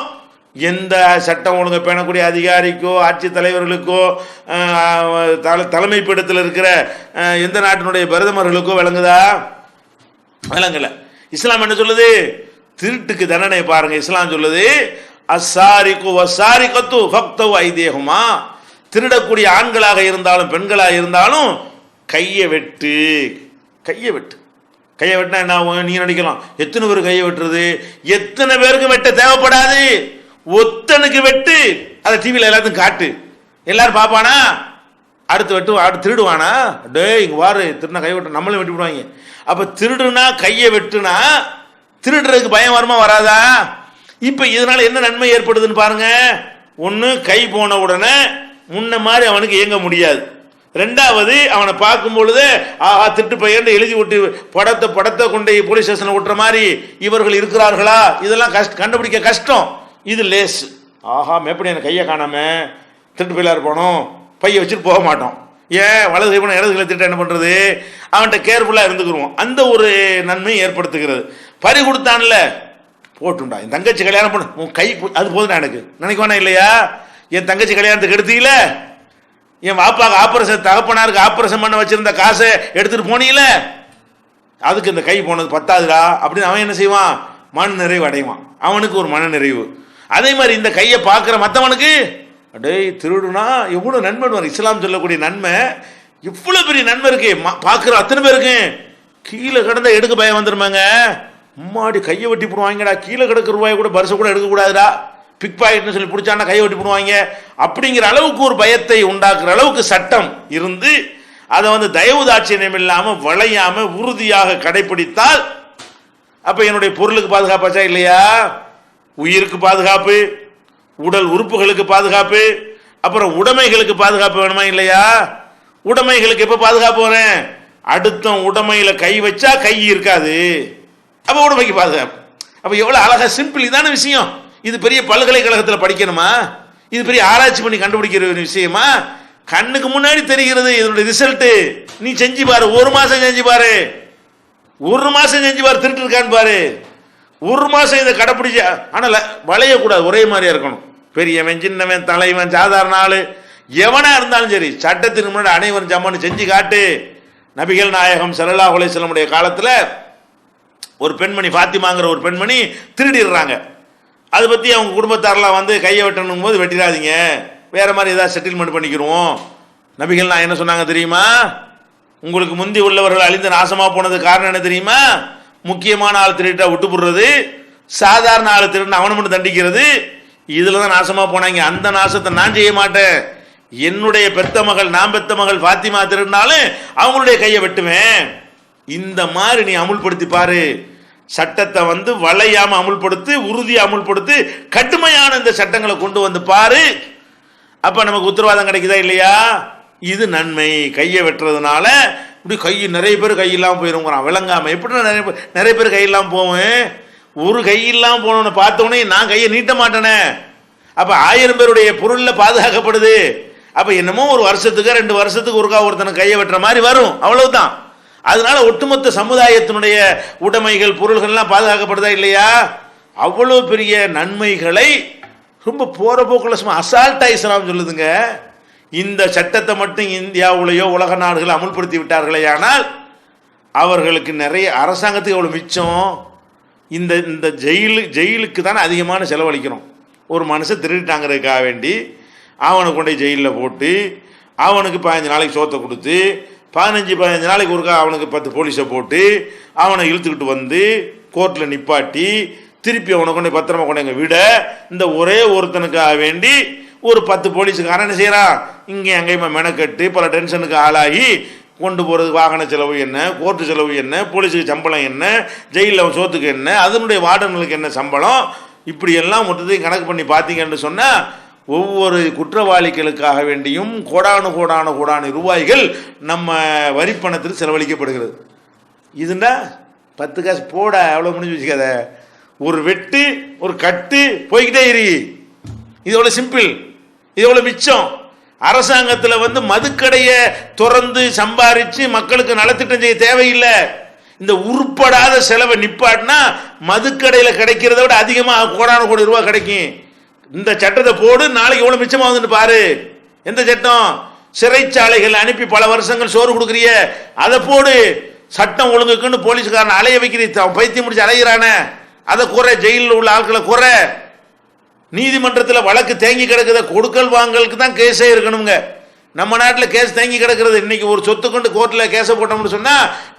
எந்த சட்டம் ஒழுங்கை பேணக்கூடிய அதிகாரிக்கோ ஆட்சி தலைவர்களுக்கோ தலைமைப்பிடத்தில் இருக்கிற எந்த நாட்டினுடைய பிரதமர்களுக்கோ விளங்குதா? விளங்கல. இஸ்லாம் என்ன சொல்லுது? திருட்டுக்கு தண்டனை பாருங்க. இஸ்லாம் சொல்லுது அஸ்ஸாரிகு வஸ்ஸாரிகத்து ஃபக்தவு ஐதீஹுமா, திருடக்கூடிய ஆண்களாக இருந்தாலும் பெண்களாக இருந்தாலும் கையை வெட்டு. கையை வெட்டு. கையை வெட்டினா என்ன ஆகும்? நீ நடிக்கலாம். எத்தனை பேர் கையை வெட்டுறது? எத்தனை பேருக்கு வெட்ட தேவைப்படாது, ஒத்தனுக்கு வெட்டு. அதை டிவியில் எல்லாத்தையும் காட்டு, எல்லாரும் பார்ப்பானா? அடுத்து வெட்டு, அடுத்து திருடுவானா? டே இங்கே வாரு, திருடினா கை வெட்டு, நம்மளும் வெட்டி விடுவாங்க. அப்போ திருடுனா கையை வெட்டுனா திருடுறதுக்கு பயம் வருமா வராதா? இப்போ இதனால என்ன நன்மை ஏற்படுதுன்னு பாருங்க. ஒன்று, கை போன உடனே முன்ன மாதிரி அவனுக்கு இயங்க முடியாது. ரெண்டாவது, அவனை பார்க்கும் பொழுது ஆஹா திட்டு பையன் எழுதி ஒட்டி படத்தை கொண்டு போலீஸ் ஸ்டேஷன் ஓட்டுற மாதிரி இவர்கள் இருக்கிறார்களா, இதெல்லாம் கண்டுபிடிக்க கஷ்டம். இது லேஸ். ஆஹா மேப்படி எனக்கு கையை காணாம திருட்டு பையில இருப்பானோ, பையை வச்சுட்டு போக மாட்டோம். ஏன் வலது கை போன இடது கையில் திட்ட என்ன பண்றது? அவன்கிட்ட கேர்ஃபுல்லாக இருந்துக்குருவோம். அந்த ஒரு நன்மை ஏற்படுத்துகிறது. பறி கொடுத்தான்ல, போட்டுண்டா என் தங்கச்சி கல்யாணம் பண்ணு, உன் கை அது போதும் எனக்கு நினைக்குவானா இல்லையா? என் தங்கச்சி கல்யாணத்துக்கு எடுத்தீங்கள, என் வாப்பாக்கு ஆபரேஷன், தகப்பனாருக்கு ஆபரேஷன் பண்ண வச்சிருந்த காசை எடுத்துட்டு போனீங்கள, அதுக்கு இந்த கை போனது பத்தாதுடா அப்படின்னு அவன் என்ன செய்வான்? மன நிறைவு அடைவான். அவனுக்கு ஒரு மன நிறைவு. அதே மாதிரி இந்த கையை பார்க்குற மற்றவனுக்கு அடே திருடுனா எவ்வளோ நன்மை வரும். இஸ்லாம் சொல்லக்கூடிய நன்மை இவ்வளோ பெரிய நன்மை இருக்கு. பார்க்குற அத்தனை பேருக்கு கீழே கிடந்த எடுக்க பயம் வந்துருமாங்க. அம்மாடி கையை வெட்டி போடுவாங்கடா, கீழே கிடக்கிற ரூபாய் கூட பரிசு கூட எடுக்கக்கூடாதுடா, பிக் பாக்கெட்னு சொல்லி பிடிச்சான்னா கையை வெட்டி போடுவாங்க அப்படிங்கிற அளவுக்கு ஒரு பயத்தை உண்டாக்குற அளவுக்கு சட்டம் இருந்து அதை தயவு தாட்சியம் இல்லாமல் வளையாமல் உறுதியாக கடைபிடித்தால் அப்போ என்னுடைய பொருளுக்கு பாதுகாப்பாச்சா இல்லையா? உயிருக்கு பாதுகாப்பு, உடல் உறுப்புகளுக்கு பாதுகாப்பு, அப்புறம் உடைமைகளுக்கு பாதுகாப்பு வேணுமா இல்லையா? உடைமைகளுக்கு எப்போ பாதுகாப்பு வரேன்? அடுத்த உடைமையில கை வச்சா கை இருக்காது, அப்போ உடைமைக்கு பாதுகாப்பு. அப்போ எவ்வளோ அழகா சிம்பிள். இதான விஷயம். இது பெரிய பல்கலைக்கழகத்தில் படிக்கணுமா? இது பெரிய ஆராய்ச்சி பண்ணி கண்டுபிடிக்கிற ஒரு விஷயமா? கண்ணுக்கு முன்னாடி தெரிகிறது இதனுடைய ரிசல்ட். நீ செஞ்சு பாரு, ஒரு மாசம் செஞ்சு பாரு, ஒரு மாசம் செஞ்சு பாரு, திருட்டு இருக்கான்னு பாரு. ஒரு மாசம் இதை கடைப்பிடிச்ச. ஆனால் வளையக்கூடாது, ஒரே மாதிரியா இருக்கணும். பெரியவன் சின்னவன் தலைவன் சாதாரண ஆளு எவனா இருந்தாலும் சரி, சட்டத்திற்கு முன்னாடி அனைவரும் ஜம்மான்னு செஞ்சு காட்டு. நபிகள் நாயகம் ஸல்லல்லாஹு அலைஹி வஸல்லம் காலத்தில் ஒரு பெண்மணி, ஃபாத்திமாங்கிற ஒரு பெண்மணி திருடிடுறாங்க. அதை பற்றி அவங்க குடும்பத்தாரெலாம் கையை வெட்டணும் போது வெட்டிடாதீங்க, வேற மாதிரி ஏதாவது செட்டில்மெண்ட் பண்ணிக்கிறோம். நபிகள் நான் என்ன சொன்னாங்க தெரியுமா? உங்களுக்கு முந்தி உள்ளவர்கள் அழிந்து நாசமாக போனது காரணம் என்ன தெரியுமா? முக்கியமான ஆள் திருட்டா விட்டு போடுறது, சாதாரண ஆள் திருட்டு அவனை மட்டும் தண்டிக்கிறது. இதில் தான் நாசமாக போனாங்க. அந்த நாசத்தை நான் செய்ய மாட்டேன். என்னுடைய பெத்த மகள், நான் பெத்த மகள் ஃபாத்திமா திருடினாலும் அவங்களுடைய கையை வெட்டுவேன். இந்த மாதிரி நீ அமுல்படுத்தி பாரு. சட்டத்தை வளையாம அமுல்படுத்து, உறுதியை அமுல்படுத்து, கடுமையான இந்த சட்டங்களை கொண்டு வந்து பாரு. அப்ப நமக்கு உத்தரவாதம் கிடைக்குதா இல்லையா? இது நன்மை. கையை வெட்டுறதுனால இப்படி கை நிறைய பேர் கையெல்லாம் போயிருங்கிறான் விளங்காம. எப்படி நிறைய பேர் கையெல்லாம் போவேன்? ஒரு கையெல்லாம் போனவனை பார்த்தவனே நான் கையை நீட்ட மாட்டேனே. அப்ப 1000 பேருடைய பொருள்ல பாதுகாக்கப்படுது. அப்ப என்னமோ ஒரு வருஷத்துக்கு 2 வருஷத்துக்கு ஒருக்கா ஒருத்தனை கையை வெட்டுற மாதிரி வரும், அவ்வளவுதான். அதனால ஒட்டுமொத்த சமுதாயத்தினுடைய உடைமைகள் பொருள்கள்லாம் பாதுகாக்கப்படுதா இல்லையா? அவ்வளோ பெரிய நன்மைகளை ரொம்ப போற போக்குள்ள சும்மா அசால்ட்டா இஸ்லாம் சொல்லுதுங்க. இந்த சட்டத்தை மட்டும் இந்தியாவுலையோ உலக நாடுகள் அமுல்படுத்தி விட்டார்களே ஆனால் அவர்களுக்கு நிறைய அரசாங்கத்துக்கு எவ்வளோ மிச்சம். இந்த இந்த ஜெயிலுக்கு தானே அதிகமான செலவழிக்கிறோம். ஒரு மனுஷன் திருடிட்டாங்கிறதுக்காக வேண்டி அவனை கொண்டு ஜெயிலில் போட்டு அவனுக்கு 15 நாளைக்கு சோத்தை கொடுத்து 15 நாளைக்கு ஒருக்கா அவனுக்கு 10 போலீஸை போட்டு அவனை இழுத்துக்கிட்டு கோர்ட்டில் நிப்பாட்டி திருப்பி அவனை கொண்டு பத்திரமா கொண்டு எங்க விட இந்த ஒரே ஒருத்தனுக்காக வேண்டி ஒரு 10 போலீஸுக்காரன் என்ன செய்யறான்? இங்கே எங்கேயுமே மெனக்கட்டு பல டென்ஷனுக்கு ஆளாகி கொண்டு போகிறது வாகன செலவு என்ன, கோர்ட்டு செலவு என்ன, போலீஸுக்கு சம்பளம் என்ன, ஜெயிலில் சோத்துக்கு என்ன, அதனுடைய வார்டனுக்கு என்ன சம்பளம், இப்படி எல்லாம் மொத்தத்தையும் கணக்கு பண்ணி பார்த்தீங்கன்னு சொன்னால் ஒவ்வொரு குற்றவாளிகளுக்காக வேண்டியும் கோடானு ரூபாய்கள் நம்ம வரிப்பணத்தில் செலவழிக்கப்படுகிறது. இதுண்டா 10 காசு போட எவ்வளோ முடிஞ்சு வச்சுக்காத. ஒரு வெட்டு ஒரு கட்டு போய்கிட்டே இரு. இது எவ்வளோ சிம்பிள், இது எவ்வளோ மிச்சம். அரசாங்கத்தில் மதுக்கடையை திறந்து சம்பாரிச்சு மக்களுக்கு நலத்திட்டம் செய்ய தேவையில்லை. இந்த உருப்படாத செலவை நிப்பாட்டினா மதுக்கடையில் கிடைக்கிறத விட அதிகமாக கோடான கோடி ரூபாய் கிடைக்கும். இந்த சட்டத்தை போடு, நாளைக்கு எவ்வளவு மிச்சமாகுதுன்னு பாரு. எந்த சட்டம்? சிறைச்சாலைகள் அனுப்பி பல வருஷங்கள் சோறு கொடுக்குறிய, அதை போடு. சட்டம் ஒழுங்குக்குன்னு போலீஸ்காரன் அலைய வைக்கிறீ, பைத்தியம் முடிச்சு அலைகிறானே, அதை குறை. ஜெயிலில் உள்ள ஆட்களை குறை. நீதிமன்றத்தில் வழக்கு தேங்கி கிடக்குத, கொடுக்கல் வாங்கலுக்கு தான் கேஸே இருக்கணுங்க. நம்ம நாட்டில் கேஸ் தேங்கி கிடக்கிறது. இன்னைக்கு ஒரு சொத்து கொண்டு கோர்ட்டில் கேஸை போட்டோம்னு சொன்னா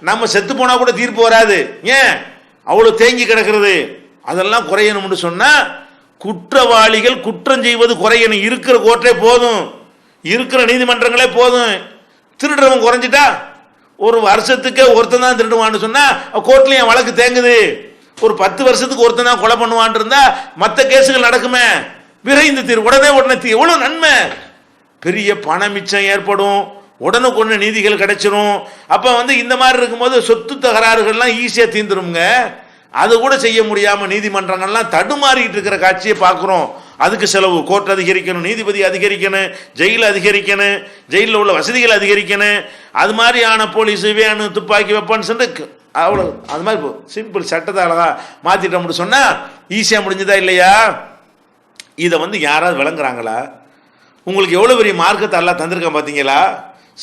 நம்ம செத்து போனா கூட தீர்ப்பு வராது. ஏன்? அவ்வளவு தேங்கி கிடக்கிறது. அதெல்லாம் குறையணும்னு சொன்னா குற்றவாளிகள் குற்றம் செய்வது குறையணும். இருக்கிற கோர்ட்டே போதும், இருக்கிற நீதிமன்றங்களே போதும். திருடுறவன் குறைஞ்சிட்டா, ஒரு வருஷத்துக்கு ஒருத்தன் தான் திருடுவான்னு சொன்னா கோர்ட்லயும் வழக்கு தேங்குது. ஒரு 10 வருஷத்துக்கு ஒருத்தன் தான் கொலை பண்ணுவான் இருந்தா மற்ற கேஸுகள் நடக்குமே. விரைந்து தீர்வு, உடனே எவ்வளவு நன்மை. பெரிய பண மிச்சம் ஏற்படும், உடனுக்குடனே நீதிகள் கிடைச்சிரும். அப்ப இந்த மாதிரி இருக்கும்போது சொத்து தகராறுகள்லாம் ஈஸியா தீர்ந்துருங்க. அது கூட செய்ய முடியாம நீதிமன்றங்கள்லாம் தடுமாறிட்டு இருக்கிற காட்சியை பார்க்கிறோம். அதுக்கு செலவு, கோர்ட் அதிகரிக்கணும், நீதிபதி அதிகரிக்கணும், ஜெயில் அதிகரிக்கணும், ஜெயிலில் உள்ள வசதிகள் அதிகரிக்கணும். அது மாதிரியான போலீஸ் வேணு, துப்பாக்கி, வெப்பன்ஸ் அவ்வளோ. அது மாதிரி சிம்பிள் சட்டத்தை அழகா மாத்திட்டோம்னு சொன்னா ஈஸியா முடிஞ்சதா இல்லையா? இதை யாராவது விளங்குறாங்களா? உங்களுக்கு எவ்வளவு பெரிய மார்க்கத்தை எல்லாம் தந்திருக்கேன் பார்த்தீங்களா?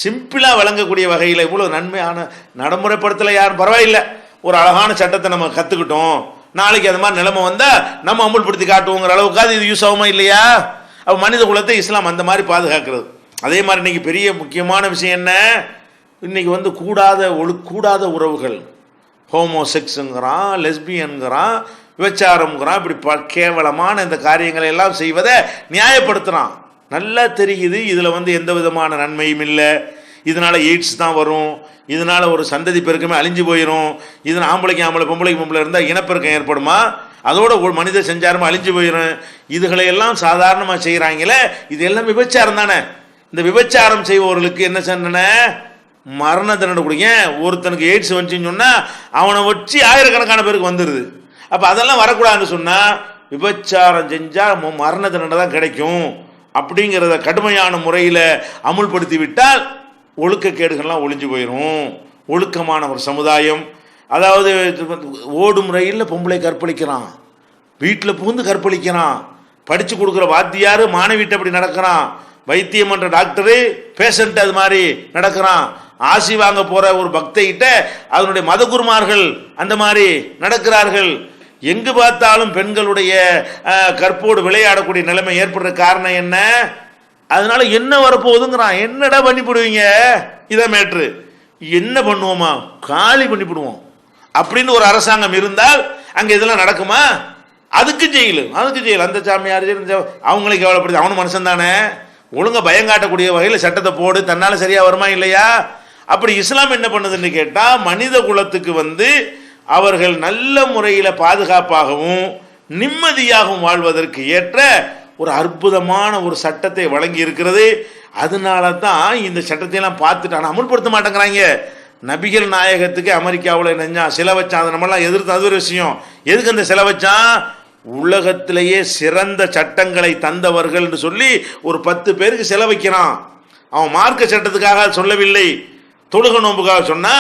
சிம்பிளா விளங்கக்கூடிய வகையில் இவ்வளவு நன்மையான நடைமுறைப்படுத்தல யாரும் பரவாயில்லை. ஒரு அழகான சட்டத்தை நம்ம கத்துக்கிட்டோம், நாளைக்கு அது மாதிரி நிலைமை வந்தா நம்ம அமுல்படுத்தி காட்டுவோங்கிற அளவுக்காக இது யூஸ் ஆகுமா இல்லையா? அப்ப மனித குலத்தை இஸ்லாம் அந்த மாதிரி பாதுகாக்கிறது. அதே மாதிரி இன்னைக்கு பெரிய முக்கியமான விஷயம் என்ன? இன்னைக்கு கூடாத உறவுகள், ஹோமோசெக்ஸுங்கிறான், லெஸ்பியன்கிறான், விபச்சாரம்ங்கிறான், இப்படி கேவலமான இந்த காரியங்களை எல்லாம் செய்வதை நியாயப்படுத்துறான். நல்லா தெரியுது இதுல எந்த விதமான நன்மையும் இல்லை. இதனால எய்ட்ஸ் தான் வரும், இதனால ஒரு சந்ததி பெருக்கமே அழிஞ்சு போயிடும். இதனால ஆம்பளைக்கு ஆம்பளை, பொம்பளைக்கு பொம்பளை இருந்தால் இனப்பெருக்கம் ஏற்படுமா? அதோட ஒரு மனித செஞ்சாரமா அழிஞ்சு போயிடும். இதுகளை எல்லாம் சாதாரணமாக செய்கிறாங்களே, இது எல்லாம் விபச்சாரம் தானே. இந்த விபச்சாரம் செய்பவர்களுக்கு என்ன சொன்ன? மரண தண்டனை கொடுங்க. ஒருத்தனுக்கு எய்ட்ஸ் வந்துச்சுன்னு சொன்னா அவனை வச்சு ஆயிரக்கணக்கான பேருக்கு வந்துடுது. அப்ப அதெல்லாம் வரக்கூடாதுன்னு சொன்னா விபச்சாரம் செஞ்சா மரண தண்டனை தான் கிடைக்கும் அப்படிங்கிறத கடுமையான முறையில் அமுல்படுத்தி விட்டால் ஒழுக்கக்கேடுகள்லாம் ஒளிஞ்சு போயிடும். ஒழுக்கமான ஒரு சமுதாயம். அதாவது ஓடும் ரயிலில் பொம்பளை கற்பழிக்கிறான், வீட்டில் புகுந்து கற்பழிக்கிறான், படிச்சு கொடுக்குற வாத்தியாரு மாணவிட்ட அப்படி நடக்கிறான், வைத்தியம் என்ற டாக்டரு பேஷண்ட் அது மாதிரி நடக்கிறான், ஆசி வாங்க போற ஒரு பக்தைகிட்ட அதனுடைய மதகுருமார்கள் அந்த மாதிரி நடக்கிறார்கள். எங்கு பார்த்தாலும் பெண்களுடைய கற்போடு விளையாடக்கூடிய நிலைமை ஏற்படுற காரணம் என்ன? அதனால என்ன வரப்போகுதுங்கிறான். என்னடா பண்ணிவிடுவீங்க? இதை மேட்ரு என்ன பண்ணுவோமா? காலி பண்ணிவிடுவோம் அப்படின்னு ஒரு அரசாங்கம் இருந்தால் அங்க இதெல்லாம் நடக்குமா? அதுக்கு ஜெயிலு. அந்த சாமியார் அவங்களை கவலைப்படுது. அவனு மனுஷன் தானே. ஒழுங்கா பயங்காட்டக்கூடிய வகையில் சட்டத்தை போடு, தன்னால சரியா வருமா இல்லையா? அப்படி இஸ்லாம் என்ன பண்ணுதுன்னு கேட்டா, மனித குலத்துக்கு அவர்கள் நல்ல முறையில் பாதுகாப்பாகவும் நிம்மதியாகவும் வாழ்வதற்கு ஏற்ற ஒரு அற்புதமான ஒரு சட்டத்தை வழங்கி இருக்கிறது. அதனால தான் இந்த சட்டத்தை எல்லாம் பார்த்துட்டு அமுல்படுத்த மாட்டேங்கிறாங்க. நபிகள் நாயகத்துக்கு அமெரிக்காவில் நெஞ்சா சிலை வச்சான், அதை நம்மளாம் எதிர்த்து, அது ஒரு விஷயம். எதுக்கு அந்த சிலை வச்சான்? உலகத்திலேயே சிறந்த சட்டங்களை தந்தவர்கள் என்று சொல்லி ஒரு 10 பேருக்கு சிலை வைக்கிறான். அவன் மார்க்க சட்டத்துக்காக சொல்லவில்லை, தொழுக நோம்புக்காக சொன்னா.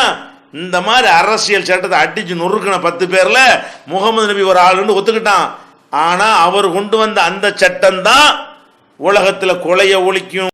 இந்த மாதிரி அரசியல் சட்டத்தை அடிச்சு நொறுக்கின 10 பேர்ல முகமது நபி ஒரு ஆளுன்னு ஒத்துக்கிட்டான். ஆனா அவர் கொண்டு வந்த அந்த சட்டம் தான் உலகத்துல கொலையை ஒழிக்கும்.